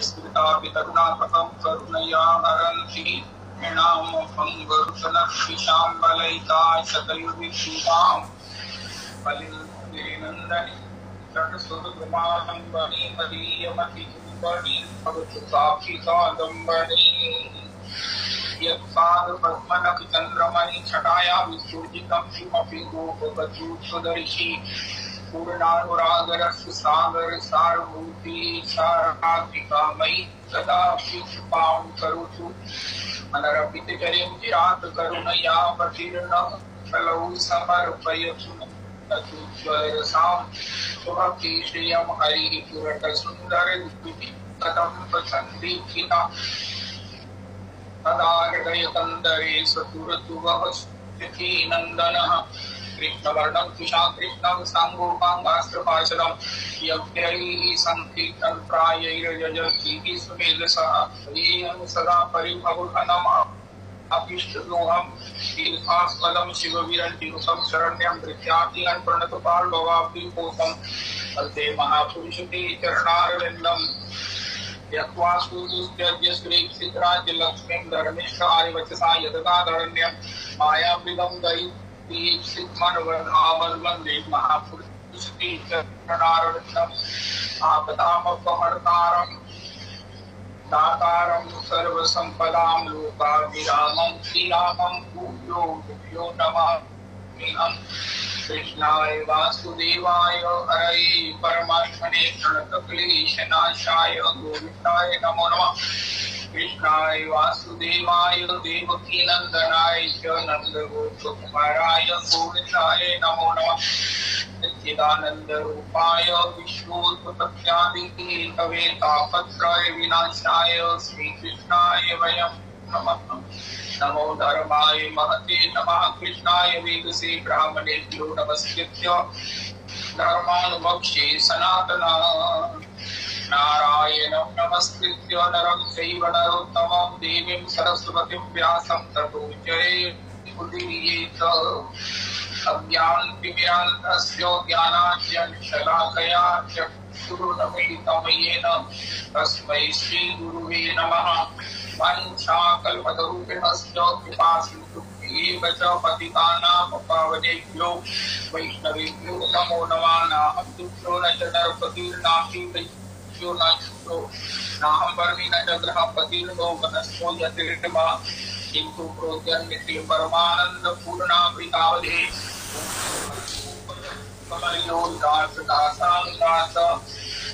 स्मृता वितरुणात्मकं करुणया हरन्ति ऋणामभङ्गरुशनक्षिशां बलयिता शतयुविद्युतां बलिनन्दनि षट्सुरगुमालम्बनी मदीयमतिजुम्बनी भवतु साक्षि कादम्बनी यत्पादपद्मनखचन्द्रमणि छटाया विसृजितं किमपि गोपवधूसुदर्शि पूर्णानुरागरस्य सागर सारभूति साराधिकामयि सदा कृपां करोतु अनरपितचरिं चिरात् करुणया प्रतीर्णः फलौ समर्पयतु स्वरसां स्वभक्तिश्रियं हरिः पुरटसुन्दरद्वितीतदं तदा हृदयकन्दरे सतुरतु वः स्थितिनन्दनः कृष्णवर्णं तुषा कृष्णं साङ्गोपाङ्गास्त्रपाशरं यज्ञैः सङ्कीर्तनं प्रायैर्यजतीः सुमेधसः येन सदा परिभवघनम् अभीष्टदोहं तीर्थास्पदं शिवविरञ्जिनुतं शरण्यं प्रत्यार्थिनं प्रणतपाल्भवाब्धिपोतं वन्दे महापुरुषते चरणारविन्दम् यत्वा सूर्यस्य श्रीक्षित्राज्यलक्ष्मीं धर्मिष्ठारिवचसा यदगाधरण्यं मायामृगं दैत्यसिद्धमनुवर्धावन् वन्दे महापुरुषते चरणारविन्दम् आपदामपहर्तारं दातारं सर्वसम्पदां लोकाभिरामं श्रीरामं भूयो भूयो नमाम्यहम् कृष्णाय वासुदेवाय हरये परमात्मने प्रणतक्लेशनाशाय गोविन्दाय नमो नमः कृष्णाय वासुदेवाय देवकीनन्दनाय च नन्दगोपकुमाराय गोविन्दाय नमो नमः सच्चिदानन्दरूपाय विश्वोत्पत्त्यादिहेतवे तापत्रय विनाशाय श्रीकृष्णाय वयं नमः नमो धर्माय महते नमः कृष्णाय वेदसे ब्राह्मणेभ्यो नमस्कृत्य धर्मानुमोक्षे सनातनः नारायणं नमस्कृत्य नरं चैव नरोत्तमं देवीं सरस्वतीं व्यासं ततो जयमुदीरयेत् अज्ञानतिमिरान्धस्य ज्ञानाञ्जनशलाकया चक्षुरुन्मीलितं येन तस्मै श्रीगुरुवे नमः वाञ्छाकल्पतरुभ्यश्च कृपासिन्धुभ्येव च पतितानां पावनेभ्यो वैष्णवेभ्यो नमो नमः नाहं दुष्टो न च नरपतिर्नापि वैश्यो न शूद्रो नाहं वर्णि न च ग्रहपतिर्नो वनस्पो यतिर्मा किन्तु प्रोद्यन्नित्य परमानन्दपूर्णामृतावधे कमलिनो दास दासानुदास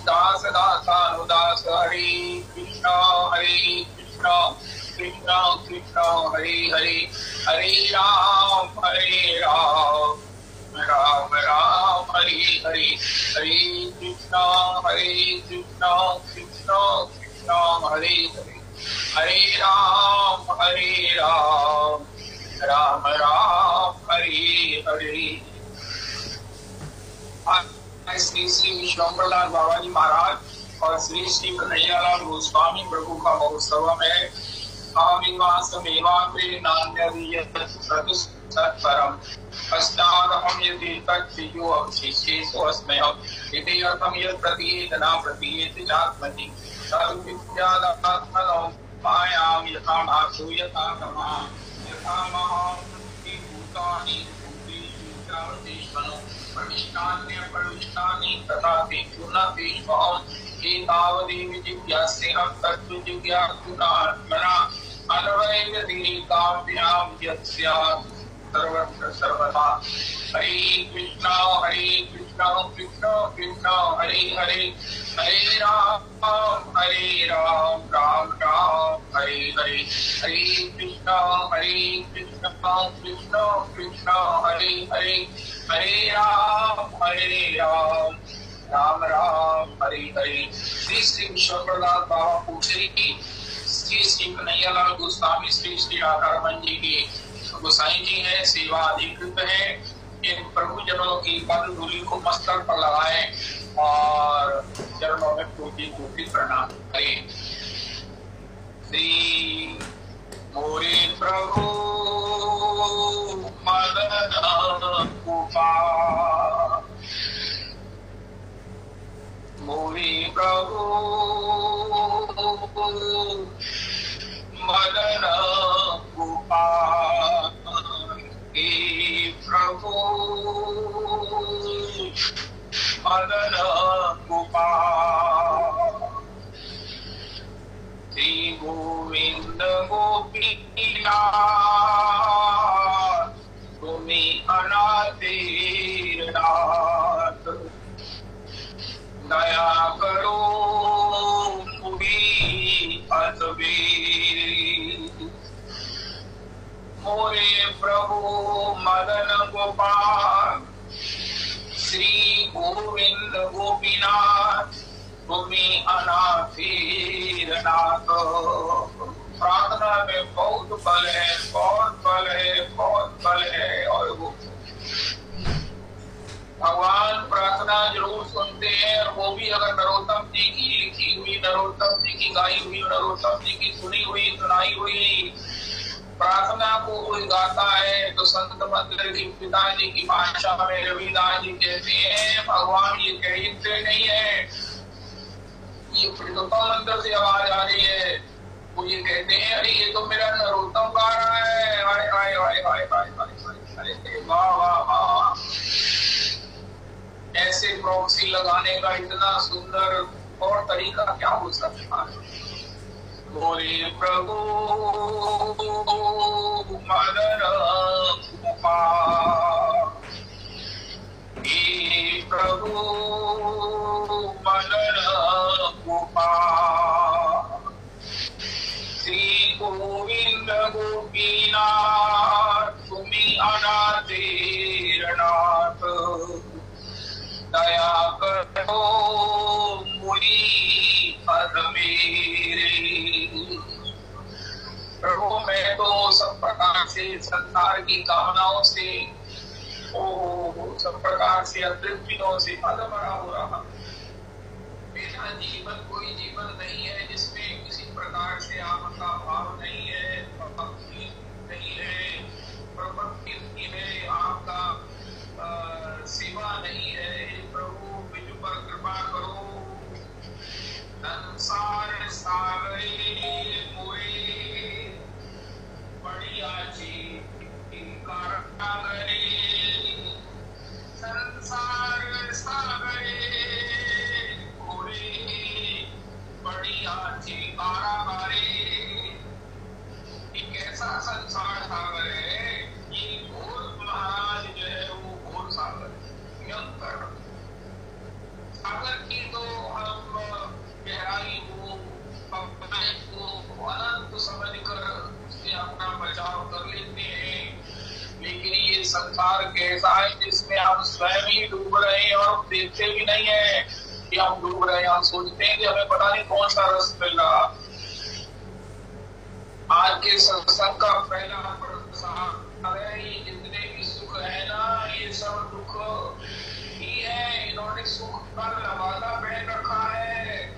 दास दासानुदास हरे कृष्ण कृष्ण कृष्ण हरे हरे हरे राम राम राम हरे हरे हरे कृष्ण कृष्ण कृष्ण हरे हरे हरे राम राम राम हरे हरे। श्री श्री विश्वम्बरलाल बाबा जी महाराज और श्री श्री कन्हैयालाल गोस्वामी प्रभु का महोत्सव है। सत्परम पश्चादहं यदि तत्सियो अवशिष्येषु अस्म्यहम् इति अर्थं यत् प्रतीयेतना प्रतीयेति चात्मनि सर्वविद्यादात्मनो मायां यथा भासो यथा तमः यथा महाभूतानि भूतानि प्रविष्टानि तथा तेषु न तेषु एतावदेव जिज्ञासेहं तत्त्वजिज्ञासुनात्मना अन्वयव्यतिरेकाभ्यां यत् स्यात् सर्वत्र सर्वदा। हरे कृष्ण कृष्ण कृष्ण हरे हरे हरे राम राम राम हरे हरे हरे कृष्ण कृष्ण कृष्ण हरे हरे हरे राम राम राम हरे हरे। श्री श्री विश्वम्बरलाल बाबा पूछे की श्री श्री कन्हैयालाल गोस्वामी श्री श्री राधारमण जी की गोसाई जी है, सेवा अधिकृत है। इन प्रभु जनों की पद धूलि को मस्तक पर लगाए और चरणों में कोटि कोटि प्रणाम करें। श्री मोरे प्रभु मदन गोपाल मोरे प्रभु मदन गोपाल, हे प्रभु मदन गोपाल। श्री गोविंद गोपीनाथ तुम्हें अनाथेर नाथ, दया करो मुझे अतवीर। मोरे प्रभु मदन गोपाल, श्री गोविंद गोपीनाथ तुम्हें अनाथेर नाथ। प्रार्थना में बहुत बल है, बहुत बल है, बहुत बल है। और वो भगवान प्रार्थना जरूर सुनते हैं, और वो भी अगर नरोत्तम जी की लिखी हुई, नरोत्तम जी की गाई हुई, नरोत्तम जी की सुनी हुई, सुनाई हुई प्रार्थना को कोई गाता है तो संत मंदिर की पिताजी की भाषा में रविदास जी कहते हैं भगवान ये कहते नहीं है, ये प्रीतोत्तम मंदिर से आवाज आ रही है। वो ये कहते हैं अरे ये तो मेरा नरोत्तम गा रहा है। हाय हाय हाय हाय हाय हाय, वाह वाह वाह। ऐसे प्रॉक्सी लगाने का इतना सुंदर और तरीका क्या हो सकता है। मोरे प्रभु मदन गोपाल, हे प्रभु मदन गोपाल। श्री गोविंद गोपीनाथ तुम्हें अनाथेर नाथ, दया करो मुझे अधमेरे। प्रभु मैं तो सब प्रकार से संसार की कामनाओं से, सब प्रकार से अतृप्तियों से अधमरा हो रहा। मेरा जीवन कोई जीवन नहीं है जिसमें किसी प्रकार से आपका भाव नहीं है, भक्ति नहीं है, प्रपत्ति में आपका सेवा नहीं है। प्रभु मुझ पर कृपा करो। संसार सागरे मोरे बढ़िया जी कारागरे, संसार सागरे मोरे बढ़िया जी कारागरे। एक ऐसा संसार सागर है, ये घोर महाराज जो है वो घोर सागर भयंकर सागर की तो हम गहराई को अनंत समझकर उससे अपना बचाव कर लेते हैं। लेकिन ये संसार कैसा है जिसमें हम स्वयं ही डूब रहे हैं और देखते भी नहीं है कि हम डूब रहे हैं। हम सोचते हैं कि हमें पता नहीं कौन सा रस मिल रहा। आज के सत्संग का पहला प्रसाद है, ये जितने भी सुख है ना ये सब दुख ही है। इन्होंने सुख का लबादा पहन रखा है,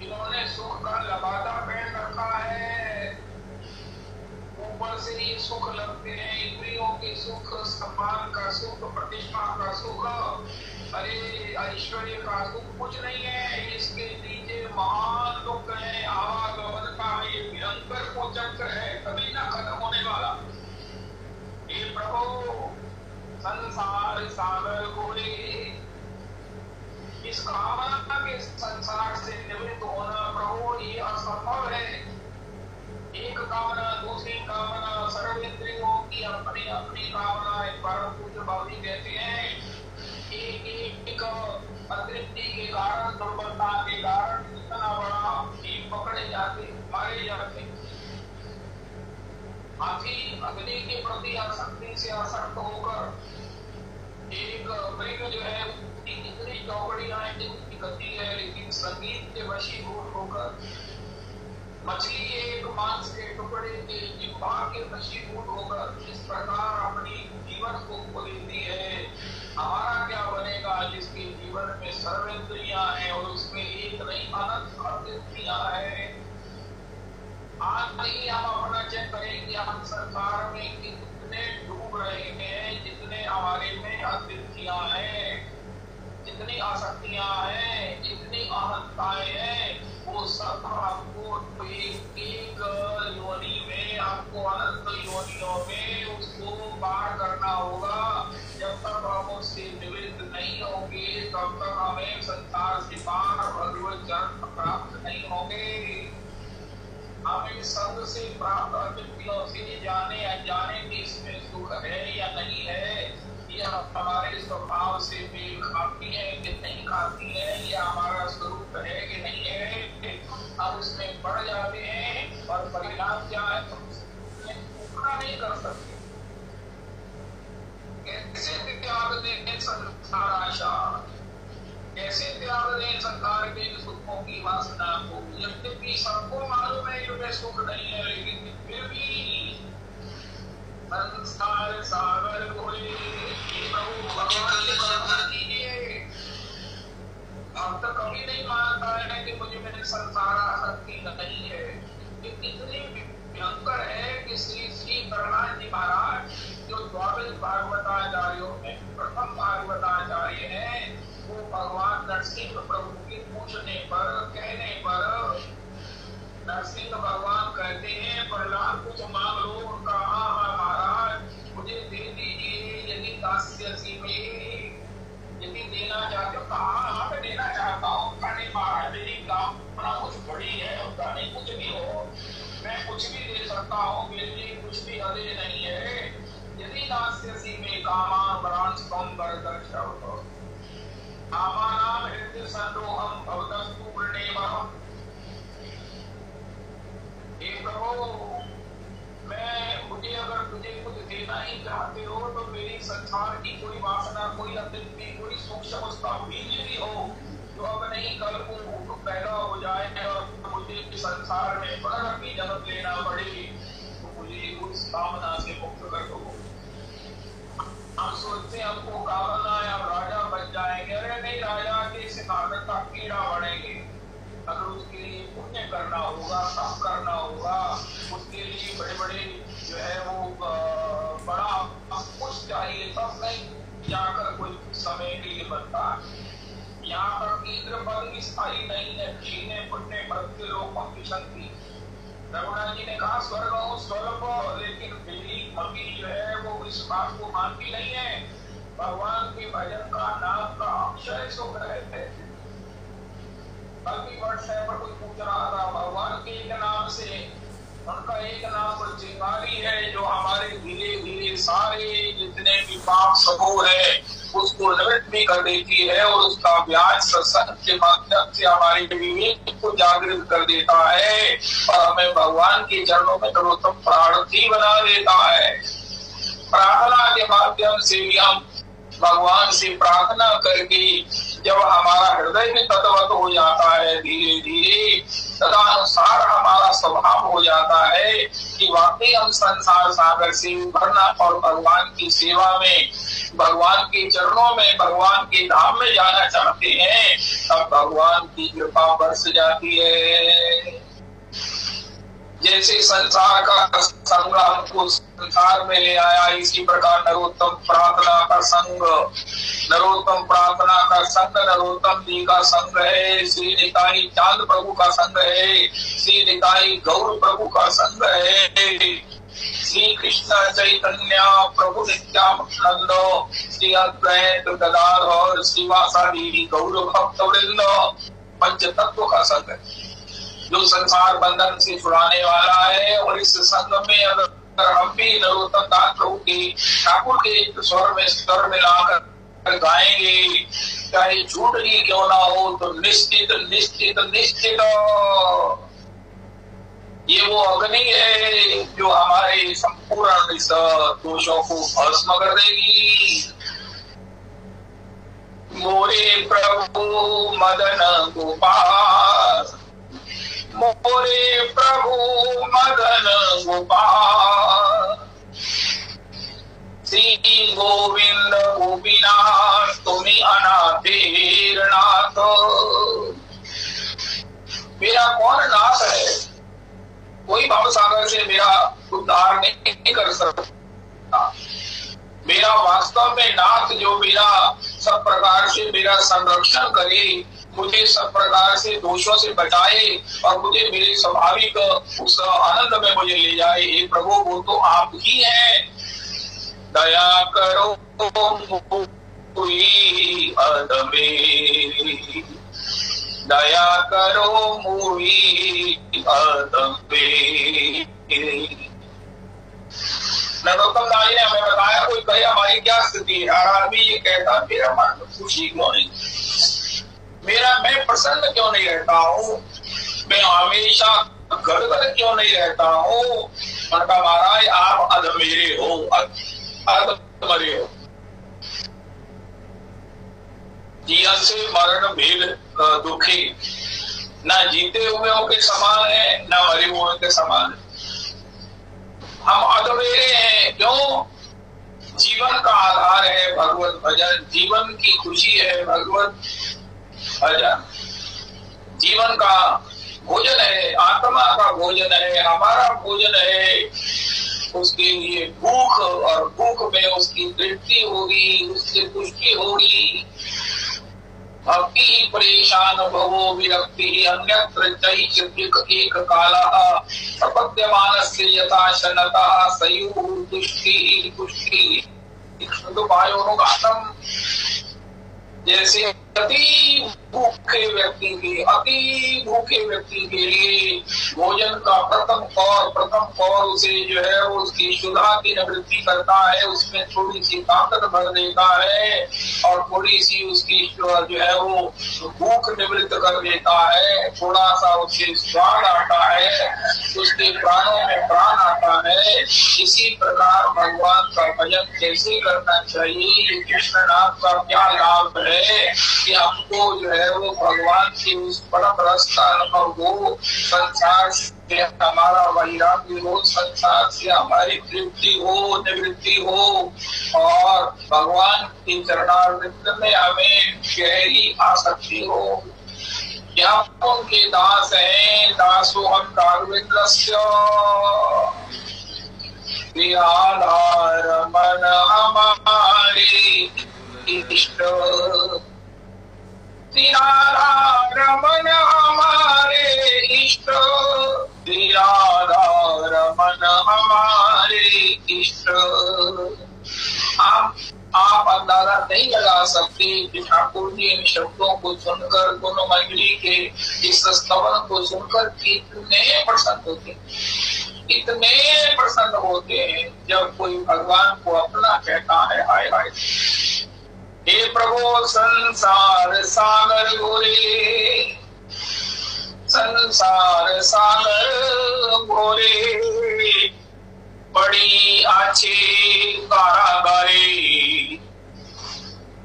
इन्होंने सुख का लबादा पहन रखा है। ऊपर से ये सुख लगते हैं, इंद्रियों के सुख, सम्मान का सुख, प्रतिष्ठा का सुख, अरे ऐश्वर्य का सुख कुछ नहीं है। इसके नीचे महान दुख है, आवागमन का ये भयंकर को चक्र है, कभी ना खत्म होने वाला। हे प्रभु संसार सागर गोरे, इस कामना के संसार से निवृत्त होना प्रभु ये असंभव है। एक कामना दूसरी कामना, सर्वेंद्रियों की अपनी अपनी कामना। परम पूज्य बाबू कहते हैं एक अतृप्ति के कारण, दुर्बलता के कारण इतना बड़ा जीव पकड़े जाते, मारे जाते। हाथी अग्नि के प्रति आसक्ति से आसक्त होकर एक मृग जो है इतनी चौकड़ियां जिनकी गति है, लेकिन संगीत के वशीभूत होकर मछली एक मांस के टुकड़े के जिह्वा के वशीभूत होकर इस प्रकार अपनी जीवन को खो देती है। हमारा क्या बनेगा जिसके जीवन में सर्वेंद्रियां हैं और उसमें एक नहीं अनंत अतृप्तियां हैं। आज नहीं हम अपना चेक करें कि हम संसार में कितने डूब रहे हैं, जितने हमारे में अतृप्तियां हैं। जितनी आसक्तियां हैं, जितनी अहंताएं हैं, वो सब आपको एक योनि में, आपको अनंत योनियों में उसको पार करना होगा। जब तक हम उससे निवृत्त नहीं होंगे तब तक हमें संसार से पार भगवत जन्म प्राप्त नहीं होंगे। हम इस संग से प्राप्त अतिथियों से जाने अनजाने में इसमें सुख है या नहीं है, यह हमारे स्वभाव से मेल खाती है कि नहीं खाती है, यह हमारा स्वरूप है कि नहीं है। हम उसमें पड़ जाते हैं और परिणाम क्या है, पूरा नहीं कर सकते। कैसे त्याग दें संसार आशा, कैसे त्याग दें संसार के सुखों की वासना को। यद्यपि सबको मालूम है कि वे सुख नहीं है, लेकिन फिर भी संसार सागर कोई प्रभु भगवान से प्रार्थना कीजिए। अब तक कभी नहीं मानता है कि मुझे मेरे संसार आसक्ति नहीं है। ये इतनी भयंकर है कि श्री श्री प्रहलाद जी महाराज जो द्वादश भागवताचार्यों में प्रथम भागवताचार्य हैं, वो भगवान नरसिंह प्रभु के पूछने पर, कहने पर नरसिंह भगवान कहते हैं प्रहलाद कुछ मांग लो। उनका हाँ महाराज मुझे दे दीजिए, यदि दास्यसी में यदि देना चाहते हो। हाँ मैं देना चाहता हूँ। कहने महाराज मेरी कामना कुछ बड़ी है, उसका नहीं कुछ भी हो, मैं कुछ भी दे सकता हूँ, मेरे लिए कुछ भी हदे नहीं है। यदि दास्यसी में कामान वरांश कम बरदर्शव कामानाम हृदय संरोहम भवदस्तु वृणेमहम्। हे प्रभु, मुझे अगर तुझे कुछ देना ही चाहते हो तो मेरी संसार की कोई वासना, कोई अतिथि, कोई सूक्ष्म उसका बीज भी हो तो अब नहीं कल को पैदा हो जाए और मुझे संसार में पुनः जन्म लेना पड़े, तो मुझे उस कामना से मुक्त कर दो। हम सोचते हैं हमको कामना है हम राजा बन जाएंगे। अरे नहीं, राजा के सिखाने का कीड़ा बढ़ेंगे। अगर उसके लिए पुण्य करना होगा, तप करना होगा, उसके लिए बड़े बड़े जो है वो बड़ा कुछ चाहिए, तब नहीं जाकर कोई समय के लिए बनता है। यहाँ पर इंद्र पद स्थायी नहीं है, क्षीणे पुण्य मृत्यु लोकों की शक्ति। रघुनाथ जी ने कहा स्वर्ग हो स्वर्ग हो, लेकिन मेरी मम्मी जो है वो इस बात को मानती नहीं है। भगवान के भजन का नाम का अक्षय सुख है। कभी वर्ष है पर कोई पूछ रहा था भगवान के एक नाम से, उनका एक नाम तो चिंगारी है जो हमारे धीरे धीरे सारे जितने भी पाप समूह है उसको निवृत्त भी कर देती है और उसका ब्याज सत्संग के माध्यम से हमारे विवेक को जागृत कर देता है और हमें भगवान के चरणों में सर्वोत्तम प्रार्थी बना देता है। प्रार्थना के माध्यम से भी हम भगवान से प्रार्थना करके जब हमारा हृदय में तत्वत हो जाता है धीरे धीरे, तदनुसार हमारा स्वभाव हो जाता है कि वाकई हम संसार सागर से उभरना और भगवान की सेवा में, भगवान के चरणों में, भगवान के धाम में जाना चाहते हैं, तब भगवान की कृपा बरस जाती है। जैसे संसार का संग हमको संसार में ले आया, इसी प्रकार नरोत्तम प्रार्थना का संग, नरोत्तम प्रार्थना का संग नरोत्तम जी का संग है, श्री निताई चांद प्रभु का संग है, श्री निताई गौर प्रभु का संग है, श्री कृष्ण चैतन्य प्रभु नित्यानंद, श्री अद्वैत गदाधर श्रीवासादि गौर भक्त वृंद, पंच तत्व का संग है जो संसार बंधन से छुड़ाने वाला है। और इस संग में अगर हम भी नरोत्तम दास प्रभु की ठाकुर के स्वर में लाकर गाएंगे, चाहे झूठ ही क्यों ना हो, तो निश्चित निश्चित निश्चित ये वो अग्नि है जो हमारे संपूर्ण इस दोषों को भस्म कर देगी। मोरे प्रभु मदन गोपाल, मोरे प्रभु मदन गोपाल, श्री गोविंद गोपीनाथ तुम्हें अनाथेर नाथ। मेरा कौन नाथ है? कोई भव सागर से मेरा उद्धार नहीं कर सकता। मेरा वास्तव में नाथ जो मेरा सब प्रकार से मेरा संरक्षण करे, मुझे सब प्रकार से दोषों से बचाए और मुझे मेरे स्वाभाविक उस आनंद में मुझे ले जाए। हे प्रभु, वो तो आप ही हैं। दया करो मुई अदमे, दया करो मुई अदमे। नरोत्तम दास ने हमें बताया, कोई कहे हमारी क्या स्थिति है, आदमी ये कहता मेरा मन खुशी क्यों नहीं, मैं प्रसन्न क्यों नहीं रहता हूँ, मैं हमेशा गड़बड़ क्यों नहीं रहता हूँ। उनका महाराज आप अधमेरे हो, अधमरे हो। जीवन से मरण भेद दुखी, न जीते हुए के समान है न मरे हुए के समान है। हम अधमेरे हैं, क्यों? जीवन का आधार है भगवत भजन, जीवन की खुशी है भगवत भजन, जीवन का भोजन है, आत्मा का भोजन है, हमारा भोजन है। उसके लिए भूख, और भूख में उसकी तृप्ति होगी, उससे पुष्टि होगी। भक्ति परेशान भवो विरक्ति अन्यत्र एक काला प्रपद्यमानस्य यथा शनता सयुः तुष्टि पुष्टि। तो भाइयों, जैसे अति भूखे व्यक्ति के लिए भोजन का प्रथम कौर उसे जो है उसकी शुद्धा की निवृत्ति करता है, उसमें थोड़ी सी ताकत भर देता है और थोड़ी सी उसकी जो है वो भूख निवृत्त कर देता है, थोड़ा सा उससे स्वाद आता है, उसके प्राणों में प्राण आता है। इसी प्रकार भगवान का भजन कैसे करना चाहिए, कृष्ण नाम का क्या लाभ है कि हमको जो है वो भगवान की उस परम रस का अनुभव हो, संसार से हमारा वैराग्य हो, संसार से हमारी तृप्ति हो, निवृत्ति हो और भगवान की चरणारविंद में हमें गहरी आसक्ति हो। क्या उनके दास हैं, दासो हम कारविंदस्य आधार मन हमारे इष्ट, तेरा मन हमारे इष्ट, तेरा मन हमारे इष्ट। आप अंदाजा नहीं लगा सकते कि ठाकुर जी इन शब्दों को सुनकर, दोनों मंडली के इस स्तवन को सुनकर कितने प्रसन्न होते हैं जब कोई भगवान को अपना कहता है। हाय हाय, हे प्रभु संसार सागर घोरे, संसार सागर घोरे, बड़ी आछे कारागारे।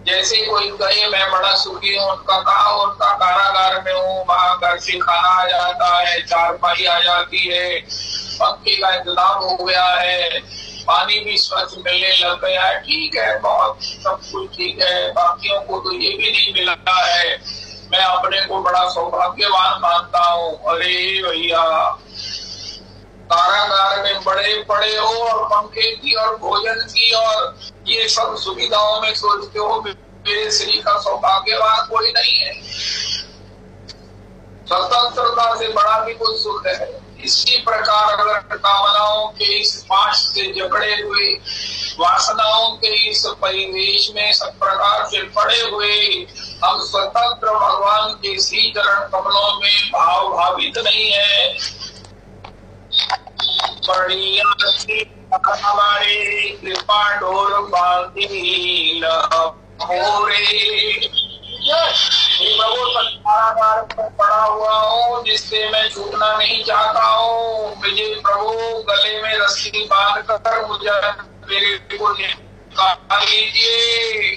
जैसे कोई कहे मैं बड़ा सुखी हूँ, उनका कहा उनका कारागार में हूँ, वहां घर से खाना आ जाता है, चारपाई आ जाती है, पंखे का इंतजाम हो गया है, पानी भी स्वच्छ मिलने लग गया है, ठीक है, बहुत सब कुछ ठीक है। बाकियों को तो ये भी नहीं मिला है, मैं अपने को बड़ा सौभाग्यवान मानता हूँ। अरे भैया, कारागार में बड़े पड़े हो और पंखे की और भोजन की और ये सब सुविधाओं में सोचते हो मेरे श्री का सौभाग्यवान कोई नहीं है। स्वतंत्रता से बड़ा भी कुछ सुख है। इसी प्रकार अगर कामनाओं के इस पाश से जकड़े हुए, वासनाओं के इस परिवेश में सब प्रकार से पड़े हुए हम स्वतंत्र भगवान के श्री चरण कमलों में भावित नहीं है, हमारे कृपा डोर बांधी कारागार में पड़ा हुआ हूँ जिससे मैं छूटना नहीं चाहता हूँ। मुझे प्रभु गले में रस्सी बांध कर मुझे मेरे को निकाल लीजिए।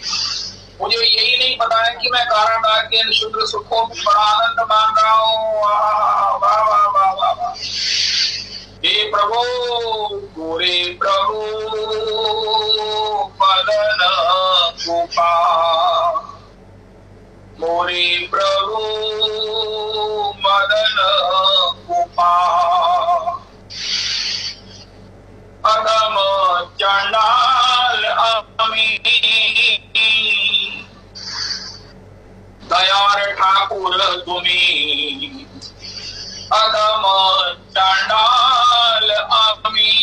मुझे यही नहीं पता है कि मैं कारागार के शुद्ध सुखों में बड़ा आनंद मान रहा हूँ। वाह वाह वाह वाह वाह। हे प्रभु, गोरे प्रभु मदन गोपाल, मोरे प्रभु मदन गोपाल, अधम चंडाल अमी तुम्हें, अधम चांडाल आमी,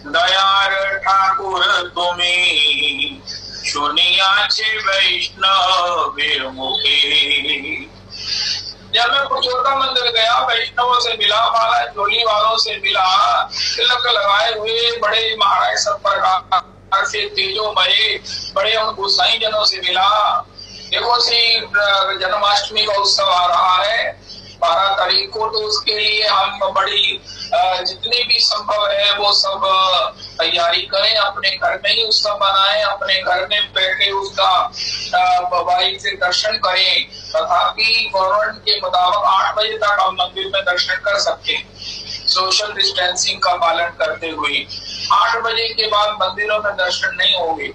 दयार ठाकुर तुम्हें, सुनियाचे वैष्णव मुखे। जब मैं पुरुषोत्तम मंदिर गया, वैष्णवों से मिला, माला झोली वालों से मिला, तिलक लगाए हुए बड़े महाराज सब प्रकार से तेजोमय बड़े उन गोसाई जनों से मिला। देखो श्री जन्माष्टमी का उत्सव आ रहा है 12 तारीख को, तो उसके लिए हम बड़ी जितनी भी संभव है वो सब तैयारी करें, अपने घर में ही उत्सव मनाएं, अपने घर में बैठे उसका बारीक से दर्शन करें। तथापि गवर्नमेंट के मुताबिक 8 बजे तक हम मंदिर में दर्शन कर सकते हैं, सोशल डिस्टेंसिंग का पालन करते हुए। 8 बजे के बाद मंदिरों में दर्शन नहीं होंगे,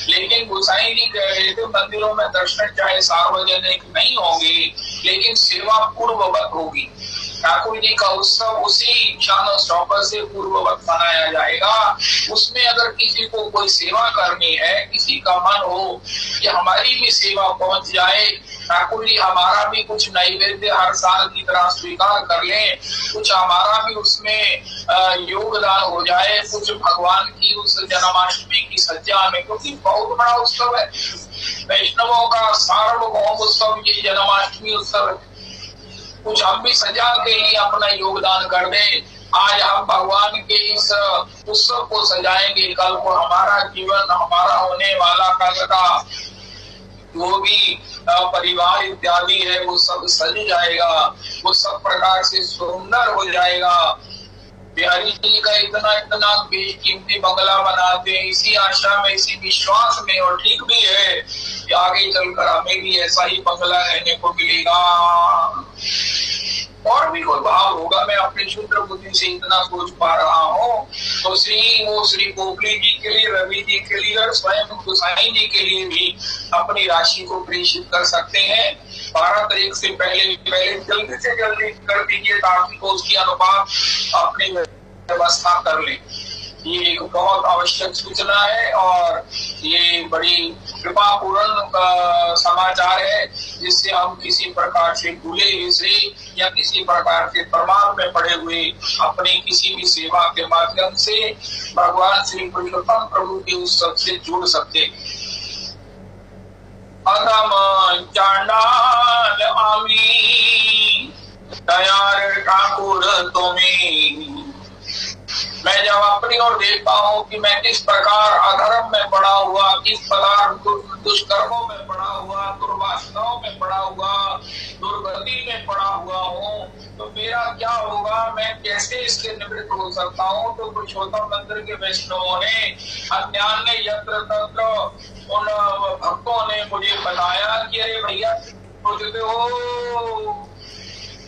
लेकिन गोसाई जी कह रहे थे मंदिरों में दर्शन चाहे सार्वजनिक नहीं होंगे, लेकिन सेवा पूर्ववत होगी। ठाकुर जी का उत्सव उसी शान शौकत से पूर्ववत मनाया जाएगा। उसमें अगर किसी को कोई सेवा करनी है, किसी का मन हो कि हमारी भी सेवा पहुंच जाए, ठाकुर जी हमारा भी कुछ नैवेद्य हर साल की तरह स्वीकार कर लें, कुछ हमारा भी उसमें योगदान हो जाए, कुछ भगवान की उस जन्माष्टमी की सज्जा में, क्योंकि बहुत बड़ा उत्सव है वैष्णवों का सार्वभौम उत्सव, ये जन्माष्टमी उत्सव है। कुछ हम भी सजा के लिए अपना योगदान कर दें। आज हम भगवान के इस उत्सव को सजाएंगे, कल को हमारा जीवन, हमारा होने वाला कल का वो भी परिवार इत्यादि है, वो सब सज जाएगा, वो सब प्रकार से सुंदर हो जाएगा। बिहारी जी का इतना इतना बेशकीमती बंगला बनाते हैं इसी आशा में, इसी विश्वास में, और ठीक भी है कि आगे चलकर हमें भी ऐसा ही बंगला रहने को मिलेगा। और भी कोई भाव होगा, मैं अपनी शुद्ध बुद्धि से इतना सोच पा रहा हूँ। तो श्री गोखले जी के लिए, रवि जी के लिए और स्वयं गोसाई जी के लिए भी अपनी राशि को प्रेषित कर सकते हैं। 12 तारीख से पहले जल्दी से जल्दी कर दीजिए ताकि को उसकी अनुपात अपनी व्यवस्था कर ले। ये एक बहुत आवश्यक सूचना है और ये बड़ी कृपापूर्ण समाचार है, जिससे हम किसी प्रकार से भूले विसरे या किसी प्रकार के प्रमाद में पड़े हुए अपनी किसी भी सेवा के माध्यम से भगवान श्री पुरुषोत्तम प्रभु के उत्सव से जुड़ सकते। अधम चांडाल आमी, दयार ठाकुर तुम्हें। मैं जब अपनी ओर देखता हूँ कि मैं किस प्रकार अधर्म में पड़ा हुआ, किस प्रकार दुष्कर्मों में पड़ा हुआ, दुर्वासनाओं में पड़ा हुआ, दुर्गति में पड़ा हुआ हूँ, तो मेरा क्या होगा, मैं कैसे इससे निवृत्त हो सकता हूँ। तो पुरुषोत्तम मंदिर के वैष्णवों ने, अन्यान्य यत्र तत्र उन भक्तों ने मुझे बताया कि अरे भैया सोचते हो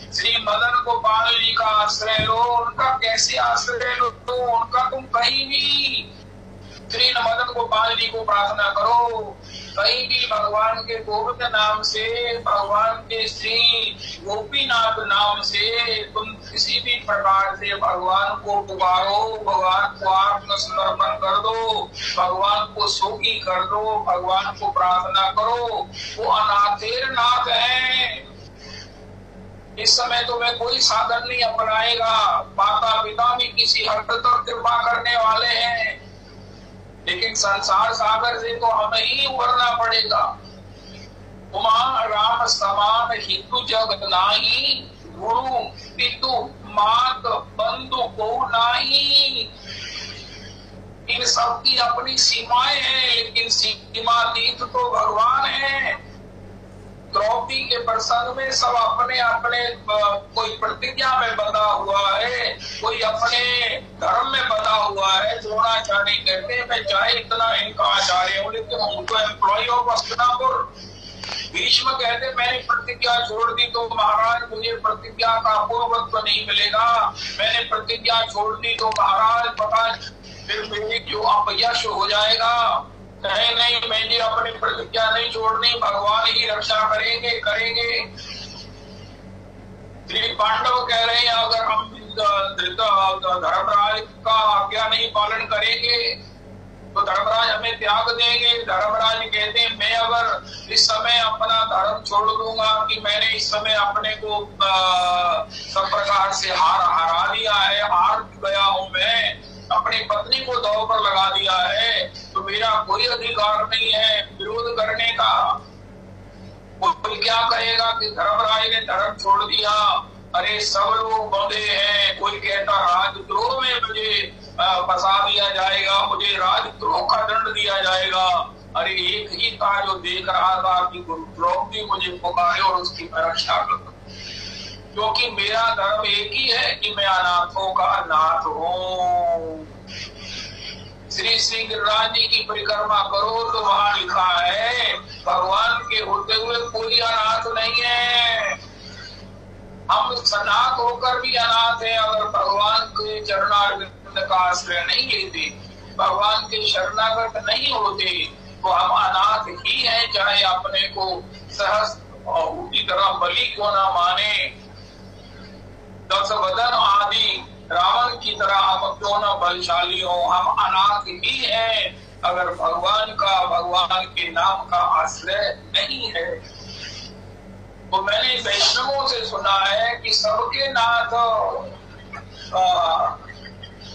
श्री मदन गोपाल जी का आश्रय लो, उनका कैसे आश्रय लो, उनका तुम कहीं भी श्री मदन गोपाल जी को प्रार्थना करो, कहीं भी भगवान के गोविंद नाम से, भगवान के श्री गोपीनाथ नाम से तुम किसी भी प्रकार से भगवान को पुकारो, भगवान को आत्मसमर्पण कर दो, भगवान को सोगी कर दो, भगवान को प्रार्थना करो। वो अनाथेर नाथ है। इस समय तो मैं कोई साधन नहीं अपनाएगा, माता पिता भी किसी हद तक कृपा करने वाले हैं, लेकिन संसार सागर से तो हमें ही उभरना पड़ेगा। उमा राम समान हितु जग नाही, गुरु पितु मात बंधु को नाही। इन सब की अपनी सीमाएं हैं, लेकिन सीमातीत तो भगवान है। द्रौपदी के प्रसंग में सब अपने अपने कोई प्रतिज्ञा में बंधा हुआ है, कोई अपने धर्म में बंधा हुआ है। द्रोणाचार्य कहते हैं मैं चाहे इतना इनका आचार्य हूँ, लेकिन उनको एम्प्लॉय ऑफ हस्तिनापुर। भीष्म कहते मैंने प्रतिज्ञा छोड़ दी तो महाराज मुझे प्रतिज्ञा का पूर्वत्व नहीं मिलेगा, मैंने प्रतिज्ञा छोड़ दी तो महाराज पता फिर मेरी जो अपयश हो जाएगा। नहीं, मैं अपनी प्रतिज्ञा नहीं छोड़नी, भगवान ही रक्षा करेंगे। श्री पांडव कह रहे हैं अगर हम धर्मराज का आज्ञा नहीं पालन करेंगे तो धर्मराज हमें त्याग देंगे। धर्मराज कहते हैं मैं अगर इस समय अपना धर्म छोड़ दूंगा कि मैंने इस समय अपने को सब प्रकार से हरा दिया है, हार गया हूं, मैं अपनी पत्नी को दांव पर लगा दिया है, तो मेरा कोई अधिकार नहीं है विरोध करने का। कोई क्या कहेगा कि धर्मराज ने धर्म छोड़ दिया, अरे सब लोग बंधे हैं। कोई कहता राजद्रोह में मुझे फंसा दिया जाएगा, मुझे राजद्रोह का दंड दिया जाएगा। अरे एक ही था जो देख रहा था कि गुरु द्रौपदी मुझे पुकारे और उसकी मैं रक्षा करूं, क्योंकि मेरा धर्म एक ही है कि मैं अनाथों का नाथ हूँ। श्री गिरिराज जी की परिक्रमा करो तो वहां लिखा है भगवान के होते हुए कोई अनाथ नहीं है। हम सनात होकर भी अनाथ हैं। अगर भगवान के चरणारविंद का आश्रय नहीं लेते, भगवान के शरणागत नहीं होते, तो हम अनाथ ही हैं, चाहे अपने को सहस्त्र की तरह बलि क्यों ना माने, 10 वदन आदि रावण की तरह हम क्यों न बलशाली हो, हम अनाथ ही हैं अगर भगवान के नाम का आश्रय नहीं है। तो मैंने वैष्णवों से सुना है कि सबके नाथ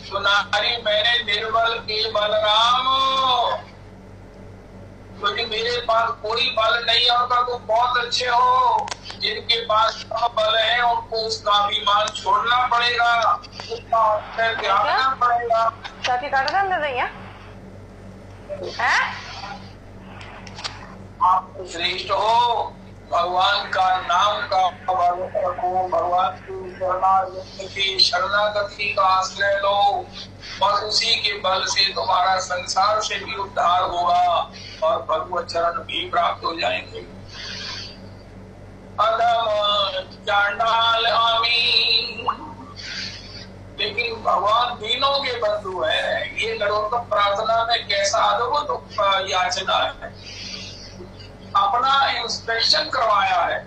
सुनारी मैंने निर्बल के बलराम, क्योंकि मेरे पास कोई बल नहीं होता तो बहुत अच्छे हो, जिनके पास बल है उनको उसका अभिमान छोड़ना पड़ेगा, उसका त्यागना पड़ेगा। साथी काट दें आप श्रेष्ठ हो, भगवान का नाम का रखो, भगवान की शरणागति का आश्रय लो, बस उसी के बल से तुम्हारा संसार से भी उद्धार होगा और भगवत चरण भी प्राप्त हो जाएंगे। अधम चांडाल आमी, लेकिन भगवान दीनों के बंधु है। ये नरोत्तम प्रार्थना में कैसा अद्भुत याचना है, अपना इंस्पेक्शन करवाया है।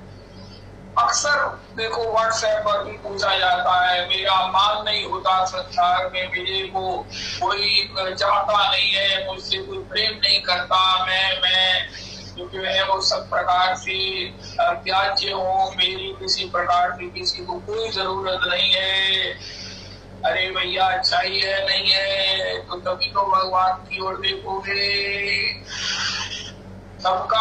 अक्सर देखो व्हाट्सएप पर भी पूछा जाता है, मेरा मान नहीं होता संसार में, मेरे को कोई चाहता नहीं है, मुझसे कोई प्रेम नहीं करता, मैं क्योंकि मैं वो सब प्रकार से त्याज्य हूँ, मेरी किसी प्रकार की किसी को कोई जरूरत नहीं है। अरे भैया अच्छाई है नहीं है तो तभी तो भगवान की ओर देखोगे। सबका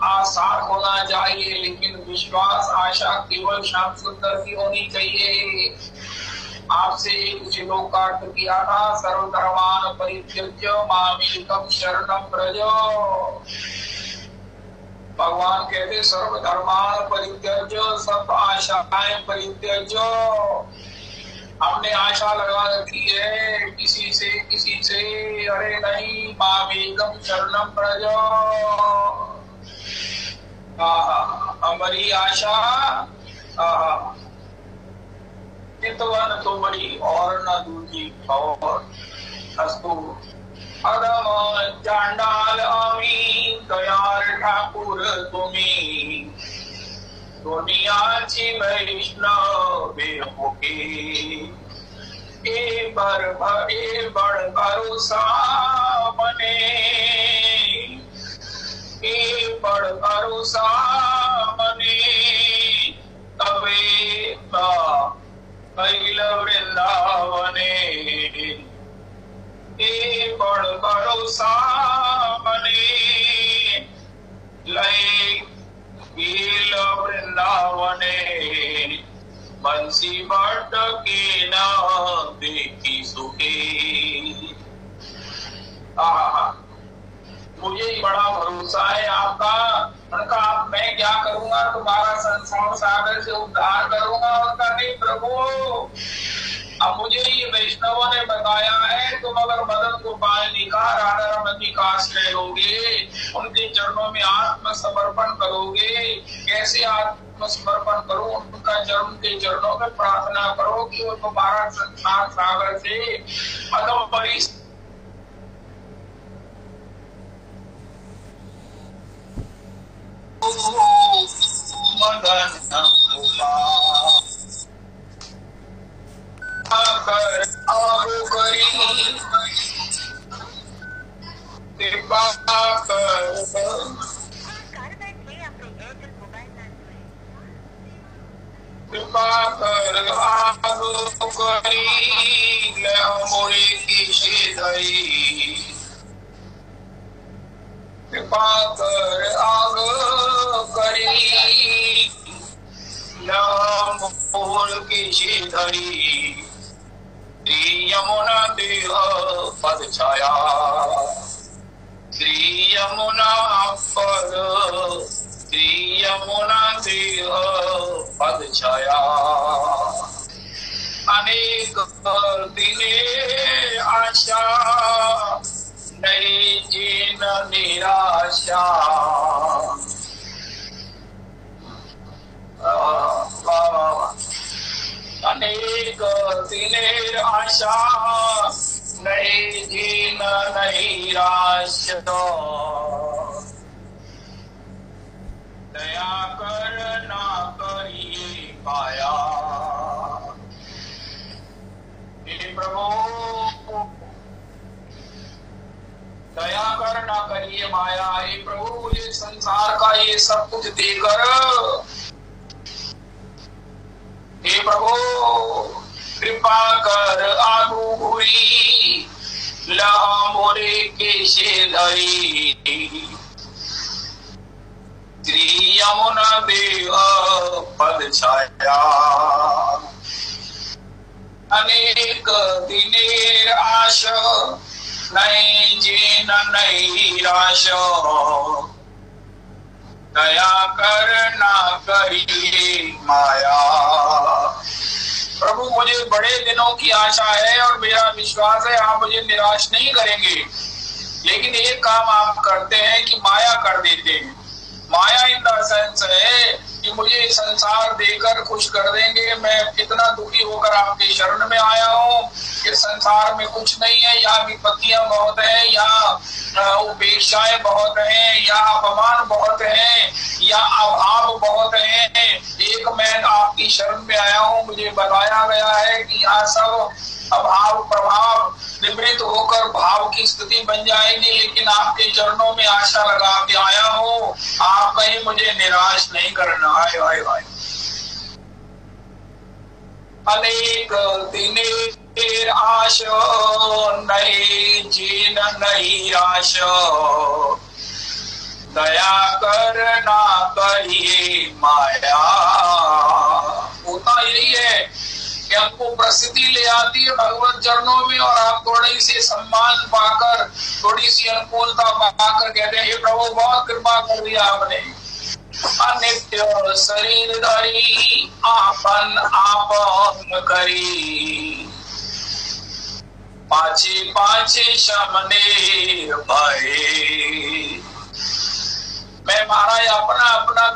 आसार होना चाहिए, लेकिन विश्वास आशा केवल श्याम सुंदर की होनी चाहिए। आपसे कुछ लोग का अर्थ किया था, सर्वधर्मान परित्यज्य मामेकं शरणं व्रज। भगवान कहते सर्वधर्मान परित्यज्य, सब आशाएं परित्यज्य। हमने आशा लगा रखी है किसी से, अरे नहीं, मामेकं शरणं व्रज। हमारी आशा चितवन तो बड़ी और न दूजी और अस्तु। अदम चांडाल आमी दयाल ठाकुर तुम्ही, दुनियाची वैष्णवे होके ए बड़ भरोसा बने, ए बड़ भरोसा बने, तबे कैल वृंदावने, ए बड़ भरोसा बने, लय कैल वृंदावने, बंसी बट के न देखी सुखे। मुझे बड़ा भरोसा है आपका, उनका मैं क्या करूंगा, तुम्हारा संसार सागर से उद्धार करूंगा। उनका नहीं प्रभु, अब मुझे ये वैष्णवों ने बताया है, तुम अगर मदन गोपाल जी का राधा रमन का आश्रय लोगे, उनके चरणों में आत्मसमर्पण करोगे। कैसे आत्मसमर्पण करो, उनका चरण के चरणों में प्रार्थना करो कि वो तुम्हारा संसार सागर से अदम परी मदन कृपा कर आगो करी ले मोरे की सीधई। कृपा कर आगो करी ले मोर की सीधई। श्री यमुना देह पद छाया, श्री यमुना पद, श्री यमुना देह पद छाया। अनेक दिने आशा नहीं जीन निराशा। अनेक दिने आशा नहीं जीन निराशा। दया कर ना करिए माया। हे प्रभु दया कर ना करिए माया। हे प्रभु मुझे संसार का ये सब कुछ देकर, हे प्रभु कृपा कर आगू हुई ला मोरे के शेधरी। श्री यमुना देव पद छाया। अनेक दिने आश नहीं जीन निराश। दया कर ना करिए माया। प्रभु मुझे बड़े दिनों की आशा है और मेरा विश्वास है आप मुझे निराश नहीं करेंगे, लेकिन एक काम आप करते हैं कि माया कर देते हैं। माया इन द सेंस है कि मुझे संसार देकर खुश कर देंगे। मैं इतना दुखी होकर आपके शरण में आया हूँ कि संसार में कुछ नहीं है, यहाँ विपत्तियां बहुत है, यहाँ उपेक्षाएं बहुत हैं, यहाँ अपमान बहुत हैं, यहाँ अभाव बहुत हैं। एक मैं आपकी शरण में आया हूँ, मुझे बताया गया है कि यहाँ सब अभाव प्रभाव विपरीत होकर भाव की स्थिति बन जाएगी, लेकिन आपके चरणों में आशा लगा के आया हूँ। आप कहीं मुझे निराश नहीं करना। आए आए आए। अनेक दिने आश नहीं जीन निराश। दया कर ना करिए माया। होता यही है कि हमको प्रसिद्धि ले आती है भगवत चरणों में और आप थोड़ी सी सम्मान पाकर, थोड़ी सी अनुकूलता पाकर कहते हैं हे प्रभु बहुत कृपा कर दिया आपने। अनित्य शरीर धरी आपन आपन करी। पाछे पाछे शमने भये। मैं महाराज अपना अपना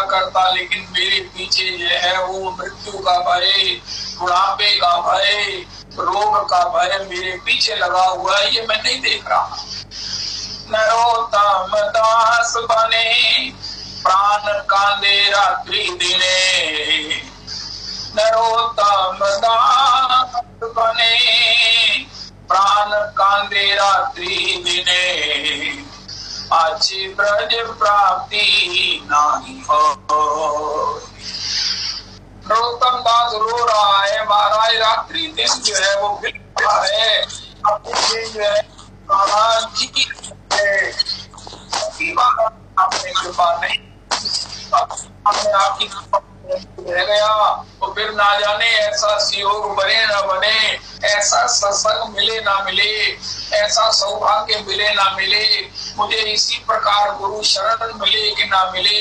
करता, लेकिन मेरे पीछे जो है वो मृत्यु का भय, बुढ़ापे का भय, रोग का भय मेरे पीछे लगा हुआ है, ये मैं नहीं देख रहा। नरोत्तम दास बने प्राण कांदे रात्रि दिने। नरोत्तम दास बने प्राण कांदे रात्रि दिने। अच्छी ब्रज प्राप्ति नहीं हो। नरोत्तम दास रो रहा है महाराज, रात्रि दिन जो है वो गिर रहा है। अपने दिन जो है महाराज जी आपने कृपा नहीं, आपकी रह गया तो फिर ना जाने ऐसा संयोग बने न बने, ऐसा सत्संग मिले ना मिले, ऐसा सौभाग्य मिले ना मिले, मुझे इसी प्रकार गुरु शरण मिले कि ना मिले,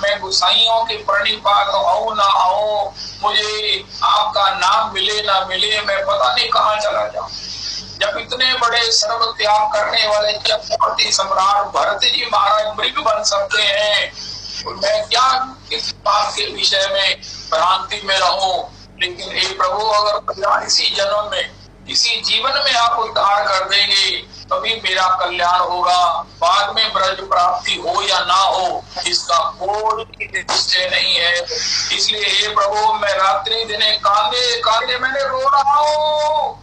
मैं गुसाइयों के प्रणिपात आऊं ना आऊं, मुझे आपका नाम मिले ना मिले, मैं पता नहीं कहाँ चला जाऊं। जब इतने बड़े सर्व त्याग करने वाले चक्रवर्ती सम्राट भरत जी महाराज मृग बन सकते हैं, तो मैं क्या किस बात के विषय में भ्रांति में रहूं। लेकिन हे प्रभु अगर इसी जन्म में, इसी जीवन में आप उद्धार कर देंगे तभी मेरा कल्याण होगा। बाद में ब्रज प्राप्ति हो या ना हो इसका कोई निश्चय नहीं है। इसलिए हे प्रभु मैं रात्रि दिने कांदे कांदे मैंने रो रहा हूँ।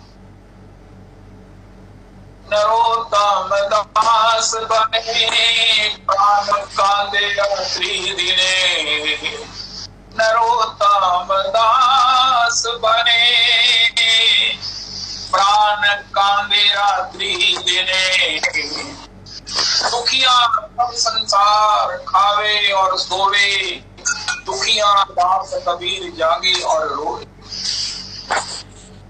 नरोत्तम दास बने प्राण कांदे त्रिदिने। नरोत्तम दास बने प्राण कांदे त्रिदिने। दुखिया संसार खावे और सोवे, दुखिया दास कबीर जागे और रोए।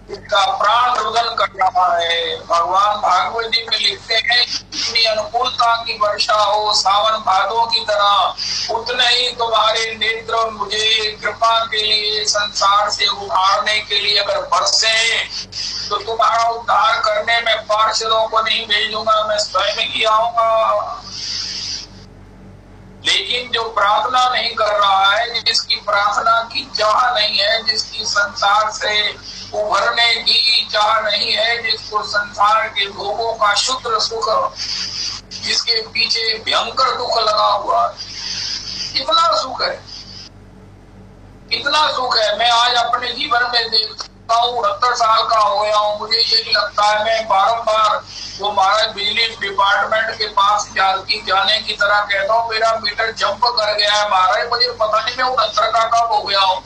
इसका प्राण रुदन कर रहा है। भगवान भागवत जी में लिखते हैं, इतनी अनुकूलता की वर्षा हो सावन भादों की तरह, उतने ही तुम्हारे नेत्र मुझे कृपा के लिए, संसार से उभारने के लिए अगर बरसे तो तुम्हारा उद्धार करने में पार्षदों को नहीं भेजूंगा, मैं स्वयं ही आऊंगा। लेकिन जो प्रार्थना नहीं कर रहा है, जिसकी प्रार्थना की चाह नहीं है, जिसकी संसार से उभरने की चाह नहीं है, जिसको संसार के भोगों का शुद्र सुख, जिसके पीछे भयंकर दुख लगा हुआ, इतना सुख है, इतना सुख है। मैं आज अपने जीवन में देखता हूँ, 69 साल का हो गया हूँ, मुझे ये नहीं लगता है मैं बारंबार वो महाराज बिजली डिपार्टमेंट के पास जाने की तरह कहता हूँ मेरा मीटर जंप कर गया है महाराज, मुझे पता नहीं मैं 69 का कब हो गया हूँ।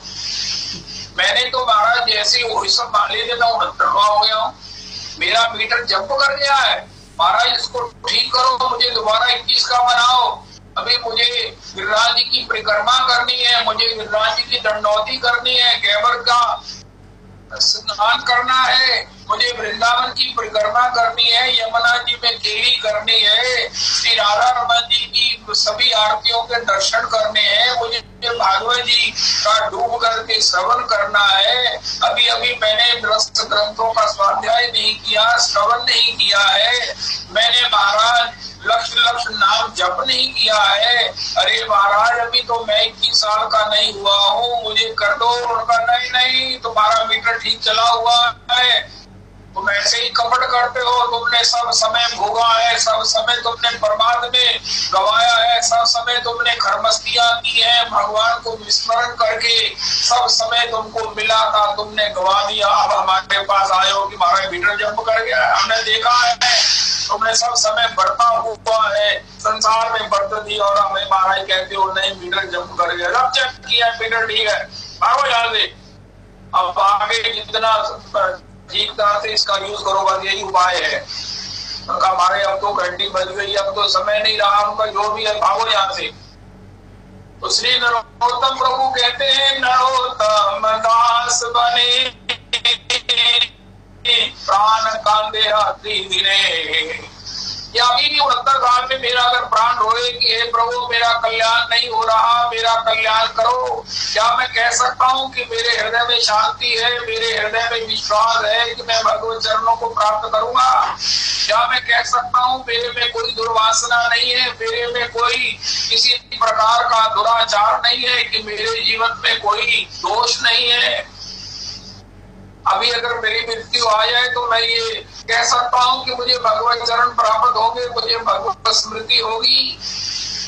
मैंने तो महाराज जैसे वो संभाले थे मैं 69 का हो गया हूँ, मेरा मीटर जंप कर गया है। महाराज इसको ठीक करो, मुझे दोबारा 21 का बनाओ। अभी मुझे गिरिराज जी की परिक्रमा करनी है, मुझे गिरिराज जी की दंडौती करनी है, गैबर का स्नान करना है, मुझे वृंदावन की परिक्रमा करनी है, यमुना जी में केली करनी है, श्री राधा रमन जी की सभी आरतियों के दर्शन करने हैं, मुझे भागवत जी का डूब करके श्रवण करना है। अभी अभी मैंने ग्रंथों का स्वाध्याय नहीं किया, श्रवण नहीं किया है, मैंने महाराज लक्ष्य नाम जप नहीं किया है। अरे महाराज अभी तो मैं 21 साल का नहीं हुआ हूँ, मुझे कर दो। उनका नहीं, तुम्हारा मीटर ठीक चला हुआ है, तुम ऐसे ही कपट करते हो, तुमने सब समय भोगा है, सब समय तुमने बर्बाद में गवाया है, सब समय तुमने खरमस्तियां की है, भगवान को विस्मरण करके सब समय तुमको मिला था, तुमने गवा दिया। अब हमारे पास आए हो कि हमारा मीटर जंप कर गया। हमने देखा है तुमने सब समय बढ़ता हुआ है, संसार में बढ़ती और हमें महाराज कहते हो नहीं मीटर जंप कर गया। जब चेक किया मीटर ठीक है, भागो यहाँ से। अब आगे जितना ठीक तरह से इसका यूज करो, बस यही उपाय है उनका। हमारे अब तो घंटी बज गई, अब तो समय नहीं रहा उनका, जो भी है भागो यहाँ से। तो श्री नरोत्तम प्रभु कहते हैं नरोत्तम दास बने प्राण कांदे त्रिदिने। या अभी भी 69 साल में मेरा अगर प्राण रोए कि हे प्रभु मेरा कल्याण नहीं हो रहा, मेरा कल्याण करो, क्या मैं कह सकता हूँ कि मेरे हृदय में शांति है, मेरे हृदय में विश्वास है कि मैं भगवत चरणों को प्राप्त करूंगा? क्या मैं कह सकता हूँ मेरे में कोई दुर्वासना नहीं है, मेरे में कोई किसी प्रकार का दुराचार नहीं है, कि मेरे जीवन में कोई दोष नहीं है? अभी अगर मेरी मृत्यु आ जाए तो मैं ये कह सकता हूँ कि मुझे भगवत चरण प्राप्त होंगे, मुझे भगवत स्मृति होगी,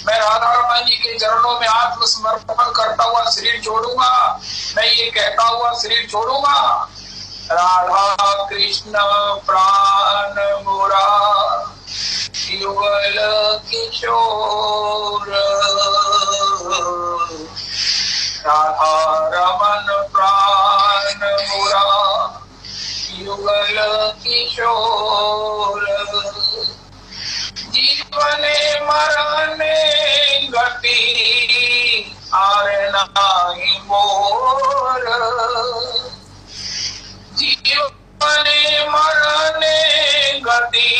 मैं राधा रमन जी के चरणों में आत्मसमर्पण करता हुआ शरीर छोड़ूंगा, मैं ये कहता हुआ शरीर छोड़ूंगा। राधा कृष्ण प्राण मोरा युगल किशोर, राधा रमन प्राण मोरा युगल किशोर। जीवने मरने गति आर नाही मोर, जीवने मरने गति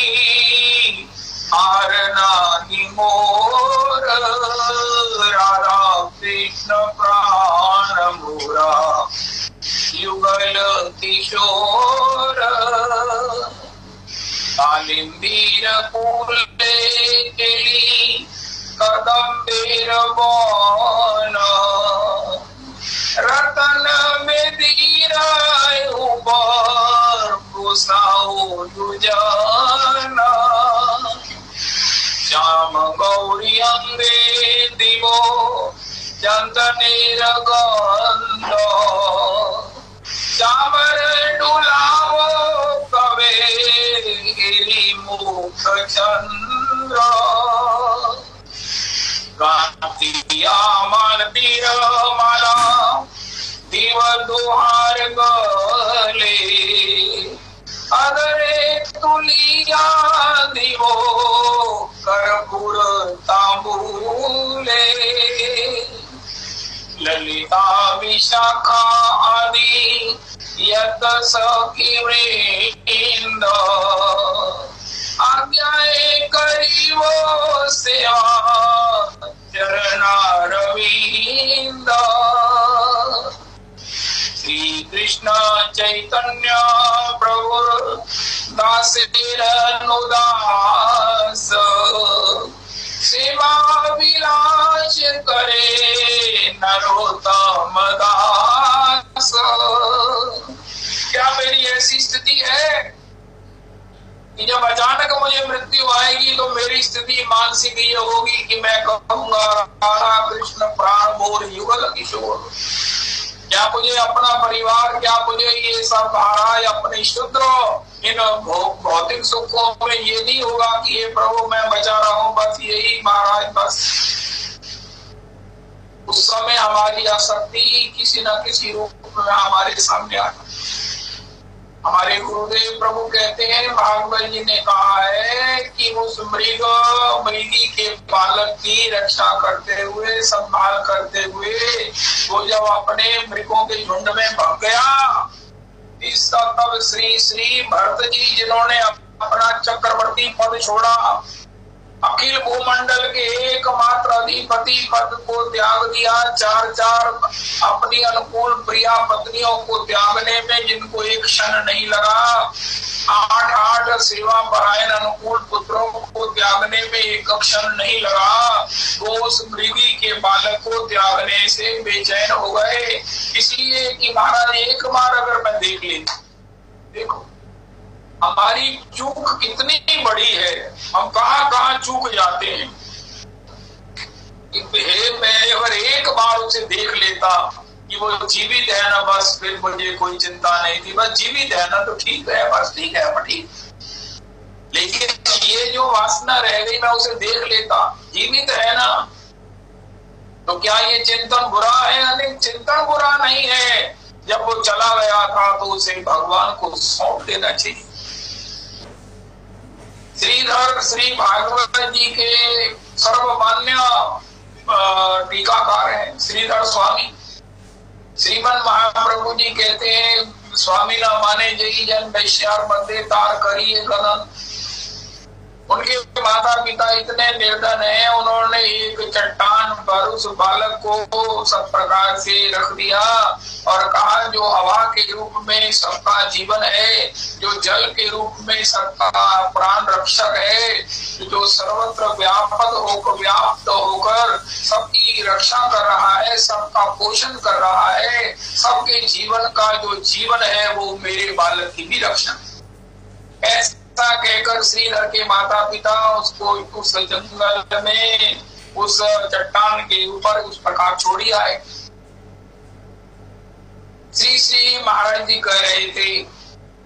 आर नाही मोर। राधा कृष्ण प्राण मोरा युगल किशोर। कालिंदीर फूले केली कदम्बेर बन, रतन में दीरा उबर कुसाओ दुजाना। श्याम गौरी अंगे दिवो चंदनेर गंध, चावर डुलावो कवे घेरी मुख चंद्र गातिया मालतीर माला दिव दुहार गले अदरे तुलिया दिवो कर्पूर तांबूले ललिता विशाखा आदि यत सखीवृंद आज्ञाए करीवो सेवा चरणारविंद श्री कृष्ण चैतन्य प्रभु दासेरनुदास सेवा विलास करे नरोत्तम दास। क्या मेरी ऐसी स्थिति है कि जब अचानक मुझे मृत्यु आएगी तो मेरी स्थिति मानसिक ये होगी कि मैं कहूंगा राधा कृष्ण प्राण मोर युगल किशोर। क्या मुझे अपना परिवार, क्या मुझे ये सब महाराज अपने शुद्र इन भौतिक सुखों में ये नहीं होगा कि ये प्रभु मैं बचा रहा हूं, बस यही महाराज बस। उस समय हमारी आसक्ति किसी न किसी रूप में हमारे सामने आना। हमारे गुरुदेव प्रभु कहते हैं, भागवत जी ने कहा है कि उस मृगी के पालक की रक्षा करते हुए, संभाल करते हुए वो जब अपने मृगों के झुंड में भाग गया, तब श्री श्री भरत जी जिन्होंने अपना चक्रवर्ती पद छोड़ा, अखिल भूमंडल के एकमात्र अधिपति पद को त्याग दिया, चार अपनी अनुकूल प्रिया पत्नियों को त्यागने में जिनको एक क्षण नहीं लगा, 8 सेवा परायण अनुकूल पुत्रों को त्यागने में एक क्षण नहीं लगा, वो उस मृगी के बालक को त्यागने से बेचैन हो गए। इसलिए कि महाराज एक बार अगर मैं देख लेता, देखो हमारी चूक कितनी बड़ी है, हम कहाँ चूक जाते हैं। मैं अगर एक बार उसे देख लेता कि वो जीवित है ना, बस फिर मुझे कोई चिंता नहीं थी, बस जीवित है ना तो ठीक है, बस ठीक है ठीक। लेकिन ये जो वासना रह गई, मैं उसे देख लेता, जीवित है ना, तो क्या ये चिंतन बुरा है? अनेक चिंतन बुरा नहीं है। जब वो चला गया था तो उसे भगवान को सौंप देना चाहिए। श्रीधर श्री भागवत जी के सर्वमान्य टीकाकार हैं श्रीधर स्वामी। श्रीमन महाप्रभु जी कहते हैं, स्वामी ना माने जई जन वैश्यार मध्य तार करिए गणन। उनके माता पिता इतने निर्धन हैं, उन्होंने एक चट्टान पर उस बालक को सब प्रकार से रख दिया और कहा जो हवा के रूप में सबका जीवन है, जो जल के रूप में सबका प्राण रक्षक है, जो सर्वत्र व्याप्त होकर सबकी रक्षा कर रहा है, सबका पोषण कर रहा है, सबके जीवन का जो जीवन है वो मेरे बालक की भी रक्षा। ऐसा कहकर श्रीधर के माता पिता उसको उस जंगल में उस चट्टान के ऊपर उस प्रकार छोड़ी आए। श्री महाराज जी कह रहे थे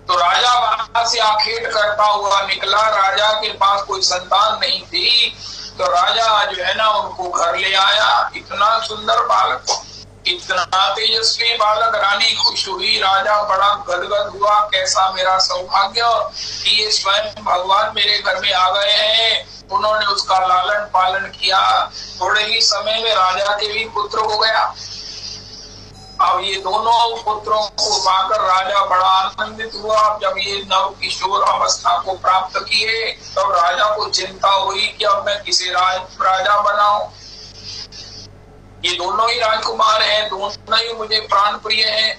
तो राजा वहां से आखेट करता हुआ निकला। राजा के पास कोई संतान नहीं थी, तो राजा जो है ना उनको घर ले आया। इतना सुंदर बालक, इतना तेजस्वी बालक। रानी खुश हुई, राजा बड़ा गदगद हुआ, कैसा मेरा सौभाग्य कि ये स्वयं भगवान मेरे घर में आ गए हैं। उन्होंने उसका लालन पालन किया। थोड़े ही समय में राजा के भी पुत्र हो गया। अब ये दोनों पुत्रों को पाकर राजा बड़ा आनंदित हुआ। जब ये नव किशोर अवस्था को प्राप्त किए तब राजा को चिंता हुई कि अब मैं किसे राजा बनाऊं। ये दोनों ही राजकुमार हैं, दोनों ही मुझे प्राण प्रिय हैं,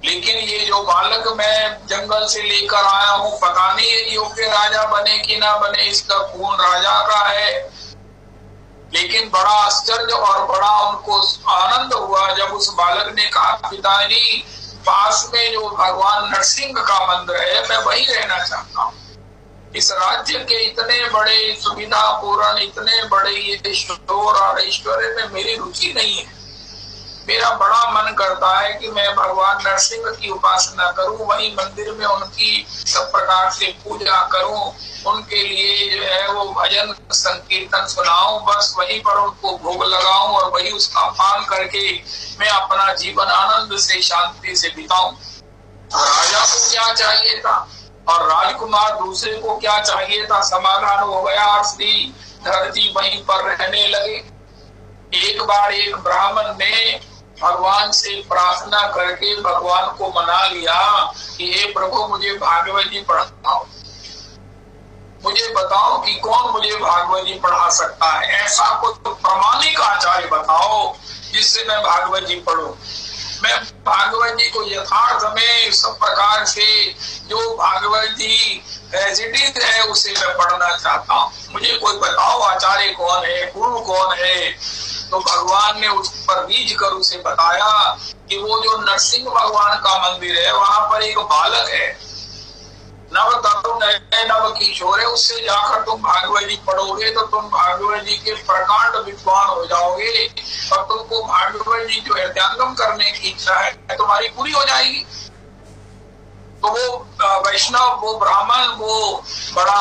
लेकिन ये जो बालक मैं जंगल से लेकर आया हूँ पता नहीं ये योग्य राजा बने कि ना बने, इसका खून राजा का है। लेकिन बड़ा आश्चर्य और बड़ा उनको आनंद हुआ जब उस बालक ने कहा पिताजी पास में जो भगवान नरसिंह का मंदिर है मैं वहीं रहना चाहता हूँ। इस राज्य के इतने बड़े सुविधा पूर्ण, इतने बड़े ये शोर और ऐश्वर्य में मेरी रुचि नहीं है। मेरा बड़ा मन करता है कि मैं भगवान नरसिंह की उपासना करूं, वहीं मंदिर में उनकी सब प्रकार से पूजा करूं, उनके लिए जो है वो भजन संकीर्तन सुनाऊं, बस वहीं पर उनको भोग लगाऊं और वही उसका पान करके मैं अपना जीवन आनंद से शांति से बिताऊं। राजा को क्या चाहिए था और राजकुमार दूसरे को क्या चाहिए था, समाधान हो गया और श्रीधर जी वहीं पर रहने लगे। एक बार एक ब्राह्मण ने भगवान से प्रार्थना करके भगवान को मना लिया कि हे प्रभु मुझे भागवत जी पढ़ाओ, मुझे बताओ कि कौन मुझे भागवत जी पढ़ा सकता है, ऐसा कोई प्रामाणिक आचार्य बताओ जिससे मैं भागवत जी पढ़ूं। मैं भागवत जी को यथार्थ में सब प्रकार से जो भागवत जी एजिटिव है उसे मैं पढ़ना चाहता हूँ, मुझे कोई बताओ आचार्य कौन है, गुरु कौन है। तो भगवान ने उस पर रीझ कर उसे बताया कि वो जो नरसिंह भगवान का मंदिर है वहां पर एक बालक है, नव तरुण है, नव किशोर है, उससे जाकर तुम भागवत जी पढ़ोगे तो तुम भागवत जी के प्रकांड विद्वान हो जाओगे और तुमको भागवत जी जो हृदयंगम करने की इच्छा है तुम्हारी पूरी हो जाएगी। तो वो वैष्णव, वो ब्राह्मण, वो बड़ा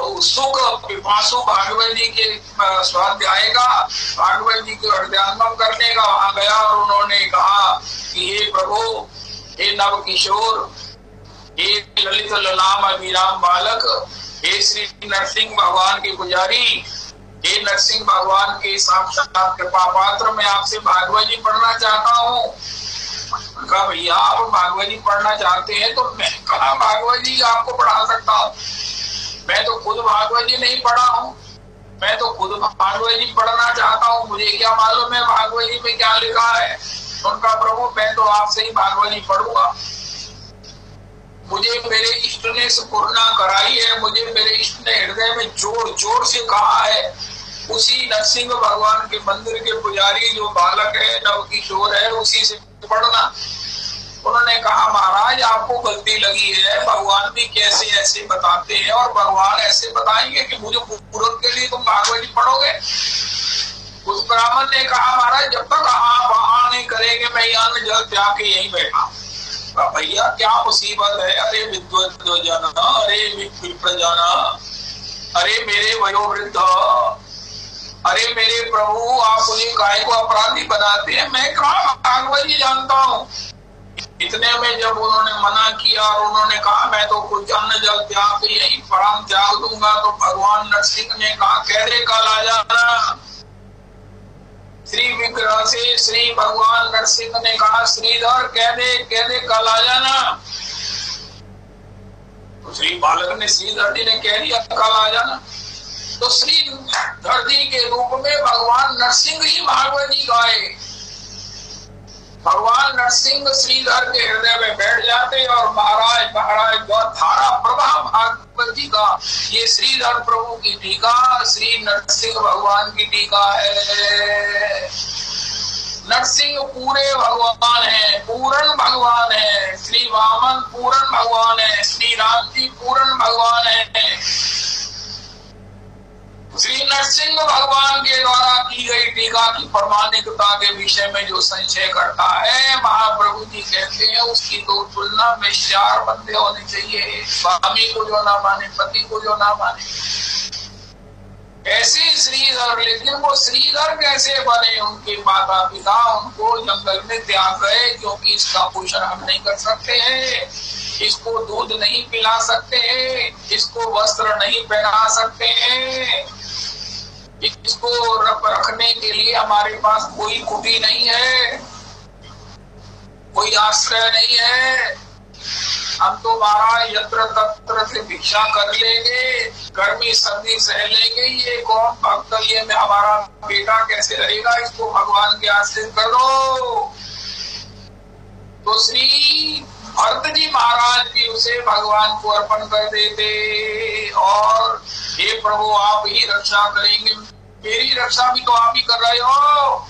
उत्सुक पिपासु भागवत जी के स्वाध्याय का, भागवत जी के हृदयंगम करने का वहां गया और उन्होंने कहा कि हे प्रभु, हे नव किशोर, हे ललित ललाम अभिराम बालक, हे श्री नरसिंह भगवान के पुजारी, हे नरसिंह भगवान के साक्षात कृपा पात्र, मैं आपसे भागवत जी पढ़ना चाहता हूँ। कहा भैया आप भागवत जी पढ़ना चाहते हैं तो मैं कहा भागवत जी आपको पढ़ा सकता हूँ, मैं तो खुद भागवत जी नहीं पढ़ा हूँ, मैं तो खुद भागवत जी पढ़ना चाहता हूँ, मुझे क्या मालूम है भागवत जी में क्या लिखा है। उनका प्रभु मैं तो आपसे ही भागवत जी पढ़ूंगा, मुझे मेरे इष्ट ने स्फुरना कराई है, मुझे मेरे इष्ट ने हृदय में जोर जोर से कहा है, उसी नरसिंह भगवान के मंदिर के पुजारी जो बालक है, नव किशोर है, उसी से पढ़ना। उन्होंने कहा महाराज आपको गलती लगी है, भगवान भी कैसे ऐसे बताते हैं और भगवान ऐसे बताएंगे कि मुझे पूरब के लिए तुम भागवत जी पढ़ोगे। उस ब्राह्मण ने कहा महाराज जब तक आप वहां नहीं करेंगे मैं यहाँ जल त्याग के यहीं बैठा। भैया क्या मुसीबत है, अरे विद्वजन, अरे विप्रजन, अरे मेरे वयोवृद्ध, अरे मेरे प्रभु आप मुझे काय को अपराधी बनाते हैं, मैं कहाँ भागवत जी जानता हूँ। इतने में जब उन्होंने मना किया और उन्होंने कहा मैं तो कुछ अन्न जल त्याग के यही प्राण त्याग दूंगा, तो भगवान नरसिंह ने कहा कह दे कल आ जाना। श्री विग्रह से श्री भगवान नरसिंह ने कहा श्रीधर कह दे कल आ जाना। तो श्री बालक ने श्रीधर जी ने कह दिया कल आ जाना। तो श्रीधर जी के रूप में भगवान नरसिंह ही भागवत जी गाए। भगवान नरसिंह श्रीधर के हृदय में बैठ जाते और महाराज धारा प्रवाह भागवत जी का, ये श्रीधर प्रभु की टीका श्री नरसिंह भगवान की टीका है। नरसिंह पूरे भगवान है, पूर्ण भगवान है, श्री वामन पूर्ण भगवान है, श्री राम जी पूर्ण भगवान है। श्री नरसिंह भगवान के द्वारा की गई टीका की प्रमाणिकता के विषय में जो संशय करता है, महाप्रभु जी कहते हैं उसकी तो तुलना में 4 बंदे होने चाहिए, स्वामी को जो ना माने, पति को जो ना माने। ऐसे श्रीधर, लेकिन वो श्रीधर कैसे बने? उनके माता पिता उनको जंगल में त्याग गए क्योंकि इसका पोषण हम नहीं कर सकते हैं, इसको दूध नहीं पिला सकते हैं, इसको वस्त्र नहीं पहना सकते हैं, इसको रखने के लिए हमारे पास कोई कुटी नहीं है, कोई आश्रय नहीं है। हम तो महाराज यत्र तत्र से भिक्षा कर लेंगे, गर्मी सर्दी सह लेंगे, ये कौन भक्त, ये में हमारा बेटा कैसे रहेगा, इसको भगवान के आश्रित कर दो। तो श्री भरत जी महाराज भी उसे भगवान को अर्पण कर देते और हे प्रभु आप ही रक्षा करेंगे, मेरी रक्षा भी तो आप ही कर रहे हो।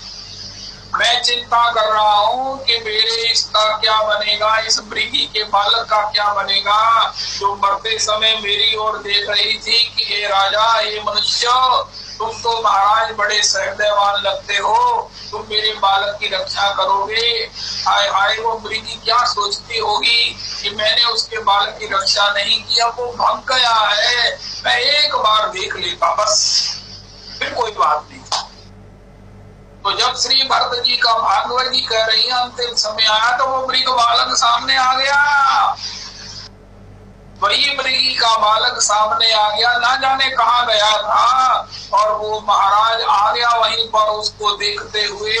मैं चिंता कर रहा हूँ कि मेरे इसका क्या बनेगा, इस मृगी के बालक का क्या बनेगा, जो मरते समय मेरी ओर देख रही थी कि हे राजा, हे मनुष्य, तुम तो महाराज बड़े सहृदयवान लगते हो, तुम मेरे बालक की रक्षा करोगे। हाय हाय, वो मृगी क्या सोचती होगी कि मैंने उसके बालक की रक्षा नहीं किया, वो भाग गया है, मैं एक बार देख लेता बस, फिर कोई बात नहीं। तो जब श्री भरत जी का भागवत जी कह रही है अंतिम समय आया, तो वो मृग बालक सामने आ गया। वही मृगी का बालक सामने आ गया, ना जाने कहाँ गया था, और वो महाराज आ गया वहीं पर उसको देखते हुए।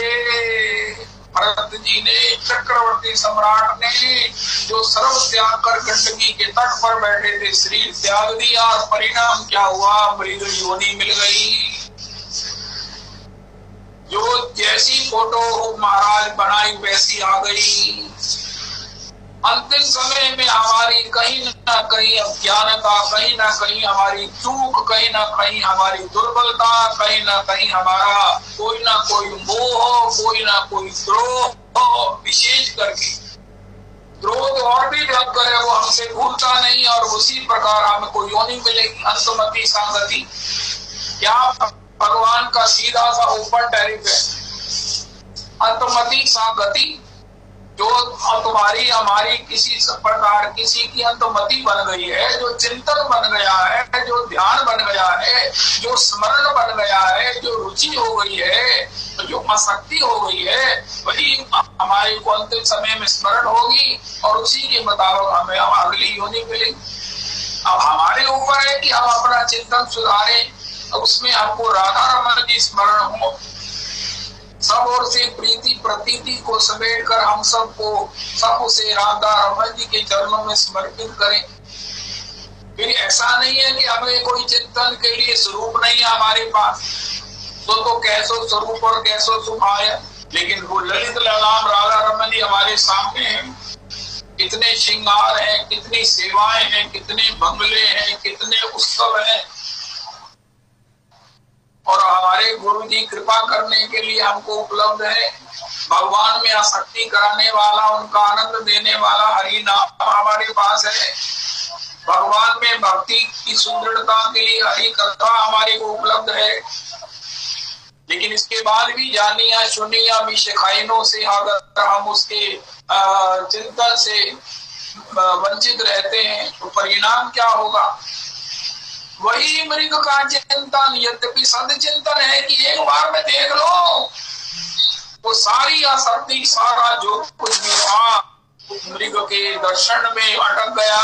भरत जी ने, चक्रवर्ती सम्राट ने, जो सर्व त्याग कर गंडकी के तट पर बैठे थे, शरीर त्याग दिया, और परिणाम क्या हुआ, मृग योनि मिल गई। जो जैसी फोटो महाराज बनाई वैसी आ गई। अंतिम समय में हमारी कहीं ना कहीं अज्ञानता, कहीं ना कहीं हमारी चूक, कहीं ना कहीं हमारी दुर्बलता, कहीं ना कहीं हमारा कोई ना कोई मोह, कोई ना कोई द्रोह, विशेष करके द्रोह तो और भी जब करे वो हमसे भूलता नहीं, और उसी प्रकार हमको योनि मिलेगी। अंतमति संगति, क्या भगवान का सीधा सा ओपन टैरिफ है, अंतमति संगति। जो तुम्हारी हमारी किसी प्रकार किसी की अंतमति बन गई है, जो चिंतन बन गया है, जो ध्यान बन गया है, जो स्मरण बन गया है, जो रुचि हो गई है, जो आसक्ति हो गई है, वही हमारे को अंतिम समय में स्मरण होगी, और उसी के मुताबिक हमें अगली योनि मिलेगी। अब हमारे ऊपर है कि हम अपना चिंतन सुधारें, उसमें हमको राधा रमन जी स्मरण हो, सब ओर से प्रीति प्रतीति को समेट कर हम सबको सब उसे राधा रमन जी के चरणों में समर्पित करें। फिर ऐसा नहीं है कि हमें कोई चिंतन के लिए स्वरूप नहीं है हमारे पास, तो कैसो स्वरूप और कैसो सुखाय, लेकिन वो ललित ललाम राधा रमन जी हमारे सामने हैं। कितने श्रृंगार हैं, कितनी सेवाएं हैं, कितने बंगले हैं, कितने उत्सव हैं, और हमारे गुरु जी कृपा करने के लिए हमको उपलब्ध है। भगवान में आसक्ति कराने वाला, उनका आनंद देने वाला हरि नाम हमारे पास है। भगवान में भक्ति की सुदृढ़ता के लिए हरि कथा हमारे को उपलब्ध है। लेकिन इसके बाद भी जानिया सुनिया भी शिखाइनों से अगर हम उसके चिंतन से वंचित रहते हैं, तो परिणाम क्या होगा? वही मृग का चिंतन, यद्यपि सद चिंतन है कि एक बार में देख लो, वो सारी आसक्ति, सारा जो कुछ भी था मृग के दर्शन में अटक गया,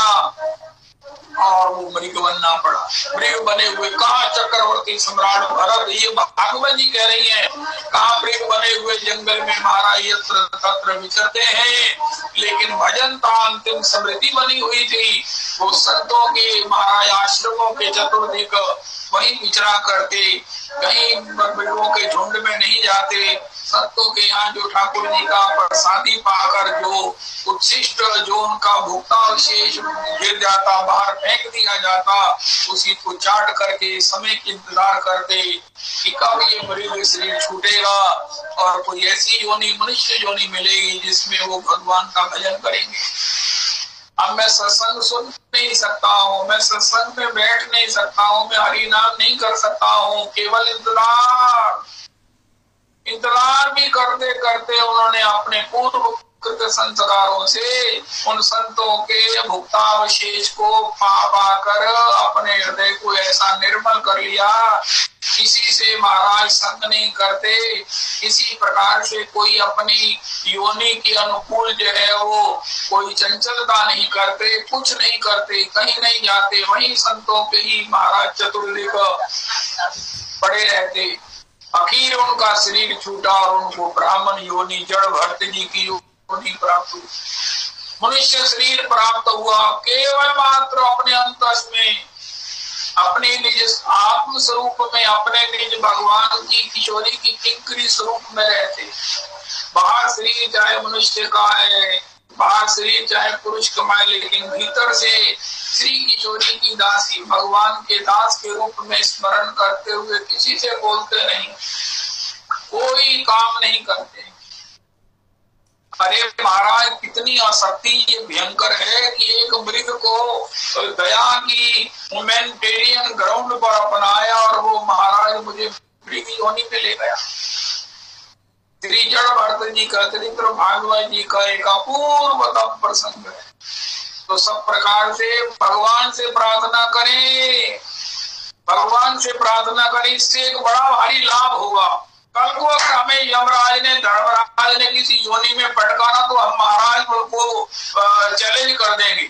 और वो मृग बनना पड़ा। मृग बने हुए कहा चक्रवर्ती सम्राट भरत, ये भागवत जी कह रही है, कहा मृग बने हुए जंगल में महाराज यत्र तत्र विचरते हैं, लेकिन भजन था अंतिम स्मृति बनी हुई थी। वो संतों के महाराज आश्रमों के चतुर्दिक वहीं विचरा करते, कहीं मृगों के झुंड में नहीं जाते। संतों के यहाँ जो ठाकुर जी का प्रसादी पाकर जो उच्छिष्ट, जो उनका भुगता विशेष गिर जाता, बाहर फेंक दिया जाता, उसी को चाट करके समय की इंतजार करते कि कब ये मृग शरीर छूटेगा और कोई ऐसी योनि, मनुष्य योनि मिलेगी जिसमें वो भगवान का भजन करेंगे। अब मैं सत्संग सुन नहीं सकता हूँ, मैं सत्संग में बैठ नहीं सकता हूँ, मैं हरि नाम नहीं कर सकता हूँ, केवल इंतजार भी करते करते उन्होंने अपने पूर्व कृत संस्कारों से उन संतों के भुक्तावशेष को पाकर अपने हृदय को ऐसा निर्मल कर लिया। किसी से महाराज संग नहीं करते, किसी प्रकार से कोई अपनी योनि के अनुकूल जो है वो कोई चंचलता नहीं करते, कुछ नहीं करते, कहीं नहीं जाते, वहीं संतों के ही महाराज चतुर्दिक पड़े रहते। आखिर उनका शरीर छूटा और उनको ब्राह्मण योनि जड़ भरत जी की योनि प्राप्त हुई, मनुष्य शरीर प्राप्त हुआ। केवल मात्र अपने अंतस में, अपने निज आत्म स्वरूप में, अपने निज भगवान की किशोरी की किंकरी स्वरूप में रहते। बाहर शरीर चाहे मनुष्य का है, बाहर शरीर चाहे पुरुष कमाए, लेकिन भीतर से श्री किशोरी की दासी भगवान के दास के रूप में स्मरण करते हुए किसी से बोलते नहीं, कोई काम नहीं करते। अरे महाराज कितनी आसक्ति ये भयंकर है कि एक मृग को दया की ह्यूमैनिटेरियन ग्राउंड पर अपनाया और वो महाराज मुझे मृग योनि पे ले गया। नारद जी का चरित्र भागवत जी का एक अपूर्वतम प्रसंग है। तो सब प्रकार से भगवान से प्रार्थना करें, भगवान से प्रार्थना करें, इससे एक बड़ा भारी लाभ होगा। कल को अगर हमें यमराज ने, धर्मराज ने किसी योनि में पटकाना तो हम महाराज को चैलेंज कर देंगे।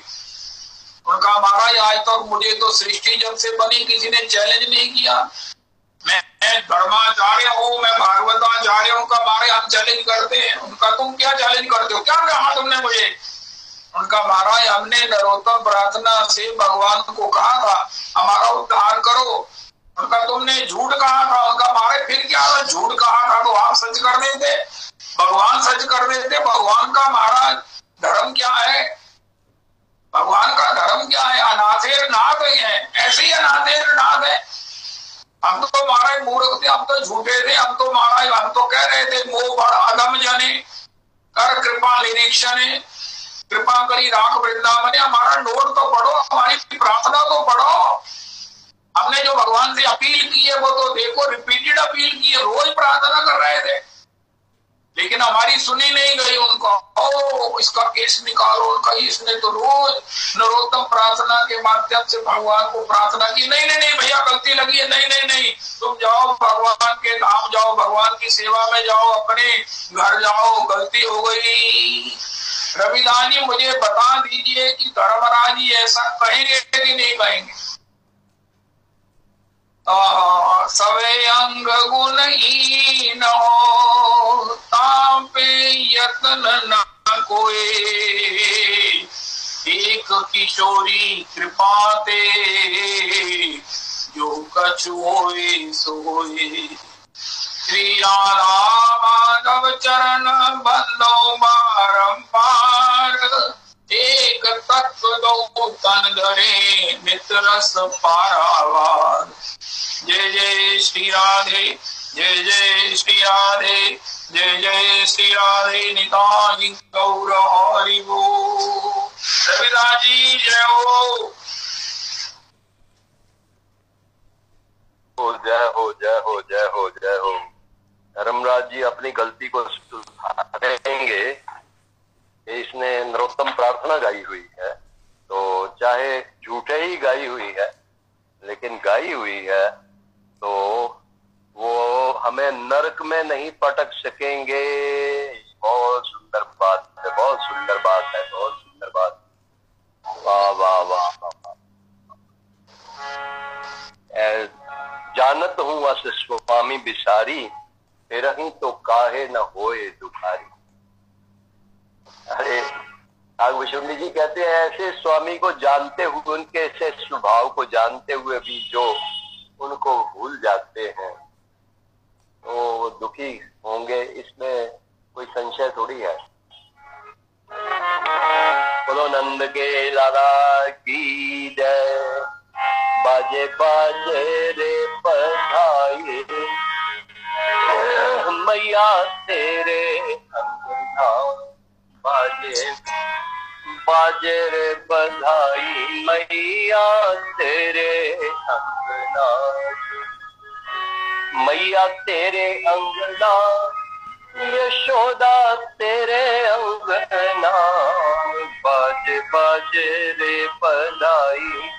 उनका महाराज आज तक मुझे तो सृष्टि जब से बनी किसी ने चैलेंज नहीं किया। मैं धर्माचार्य हूँ, मैं भागवताचार्य हूँ का मारे हम चैलेंज करते हैं। उनका तुम क्या चैलेंज करते हो, क्या कहा तुमने मुझे? उनका महाराज हमने नरोत्तम प्रार्थना से भगवान को कहा था हमारा उद्धार करो। उनका तुमने झूठ कहा था। उनका मारे फिर क्या झूठ कहा था तो आप सच कर देते, भगवान सच कर देते। भगवान का महाराज धर्म क्या है, भगवान का धर्म क्या है? अनाथेर नाथ है, ऐसे ही अनाथेर नाथ है। हम तो महाराज मूर्ख थे, हम तो झूठे थे, हम तो महाराज हम तो कह रहे थे मोह बड़ अधम जाने कर कृपा निरीक्षण, कृपा करी राख वृंदावन। हमारा नोट तो पढ़ो, हमारी प्रार्थना तो पढ़ो। हमने जो भगवान से अपील की है वो तो देखो, रिपीटेड अपील की है, रोज प्रार्थना कर रहे थे, लेकिन हमारी सुनी नहीं गई। उनको ओ इसका केस निकालो, उनका इसने तो रोज नरोत्तम प्रार्थना के माध्यम से भगवान को प्रार्थना की। नहीं नहीं नहीं भैया गलती लगी है, नहीं नहीं नहीं, तुम जाओ भगवान के धाम जाओ, भगवान की सेवा में जाओ, अपने घर जाओ, गलती हो गई। रविदास जी मुझे बता दीजिए कि धर्मराज जी ऐसा कहेंगे कि नहीं कहेंगे? सवे अंग गुणहीन हो, तापे यत्न न कोई, एक किशोरी कृपा ते, जो कछु होए सोए। श्री राधा माधव चरण बंदो बारंबार, एक तत्व दो तन धरे नित रस पारावार। जय जय श्री राधे, जय जय श्री राधे, जय जय श्री राधे। निताई गौर हरि बोल। रविदास जी जय हो। जय हो जय हो जय हो जय हो। धर्मराज जी अपनी गलती को सुधारेंगे। इसने नरोत्तम प्रार्थना गाई हुई है, तो चाहे झूठे ही गाई हुई है, लेकिन गाई हुई है तो वो हमें नरक में नहीं पटक सकेंगे। बहुत सुंदर बात है, बहुत सुंदर बात है, बहुत सुंदर बात। वाह वाह वाह वाह। जानत हूँ वस स्वामी बिसारी, फिर ही तो काहे न होए दुखारी। अरे नागभूषण जी कहते हैं ऐसे स्वामी को जानते हुए, उनके ऐसे स्वभाव को जानते हुए भी जो उनको भूल जाते हैं वो दुखी होंगे, इसमें कोई संशय थोड़ी है। बोलो नंद के लाला की जय। बाजे बाजे रे बधाई, मैया तेरे अंगना बाजे बाजे रे बधाई, मैया तेरे अंगना, मैया तेरे अंगना, यशोदा तेरे अंगना, बाजे बाजे रे बधाई,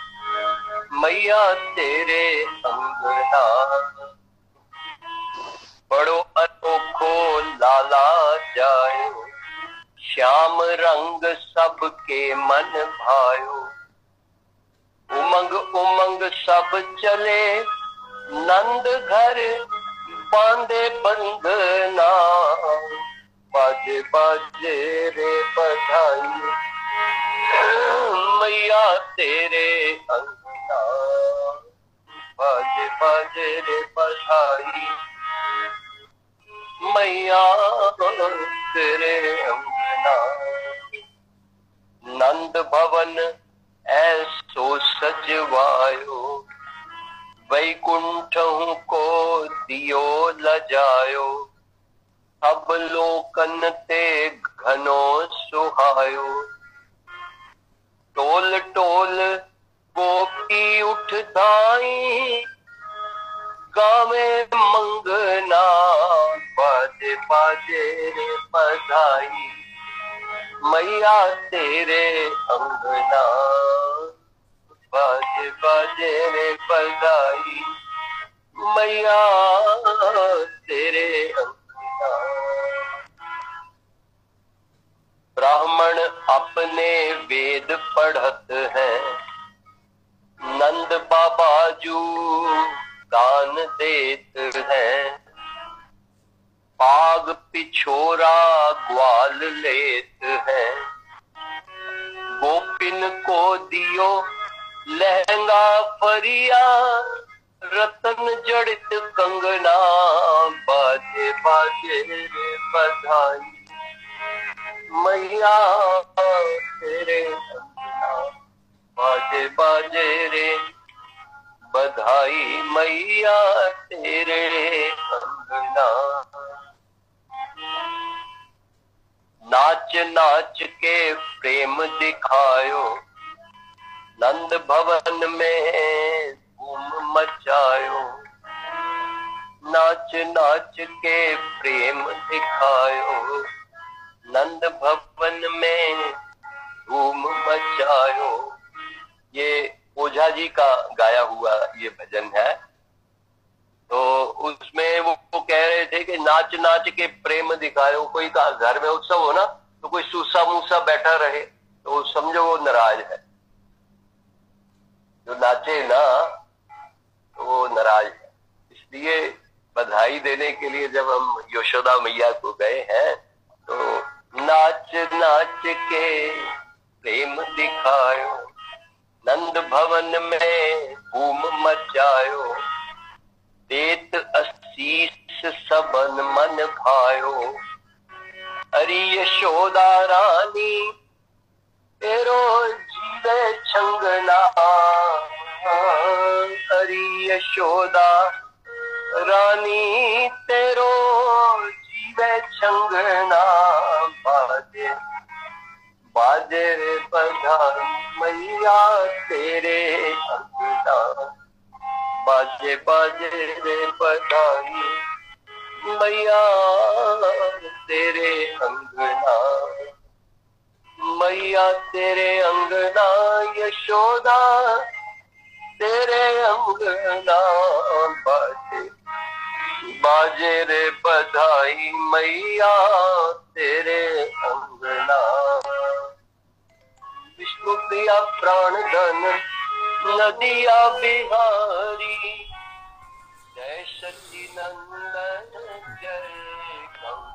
मैया तेरे अंगना। बड़ो अनोखो लाला जायो, श्याम रंग सबके मन भायो, उमंग उमंग सब चले, नंद घर बांधे बंधना, बाजे बाजे रे बधाई, मैया तेरे अंगना, बाजे बाजे रे बधाई, मैया तेरे अंगना। नंद भवन ऐसो सजवायो, वैकुंठ को दियो लजायो, अब लोकन ते घनो सुहायो, टोल टोल गोपी उठ धाई, गावे मंगना बाजे बाजे रे बधाई मैया तेरे अंगना बाजे बाजे रे बधाई मैया तेरे अंगना। ब्राह्मण अपने वेद पढ़त हैं नंद बाबा जू दान देत हैं पाग पिछोरा ग्वाल लेत हैं गोपिन को दियो लहंगा फरिया रतन जड़ित कंगना बाजे बाजे रे बधाई मैया तेरे अंगना बाजे बाजे रे बधाई मैया तेरे अंगना। नाच नाच के प्रेम दिखायो नंद भवन में धूम मचायो नाच नाच के प्रेम दिखायो नंद भवन में धूम मचायो। ये ओझा जी का गाया हुआ ये भजन है। तो उसमें वो कह रहे थे कि नाच नाच के प्रेम दिखायो। कोई का घर में उत्सव हो ना तो कोई सूसा मूसा बैठा रहे तो समझो वो नाराज है, जो नाचे ना तो वो नाराज है। इसलिए बधाई देने के लिए जब हम यशोदा मैया को गए हैं तो नाच नाच के प्रेम दिखायो नंद भवन में धूम मचायो देत आशीष सबन मन भायो अरे यशोदा रानी तेरो जीवे छंगना अरे यशोदा रानी तेरो जीवे छंगना बाजे बाजे रे बधाई मैया तेरे अंगना बाजे बाजे रे बधाई मैया तेरे अंगना मैया तेरे अंगना यशोदा तेरे अंगना बाजे बाजे रे बधाई मैया तेरे अंगना। विष्णु प्रिया प्राण धन नदिया बिहारी जय सच्चिदानंद जय गंगा।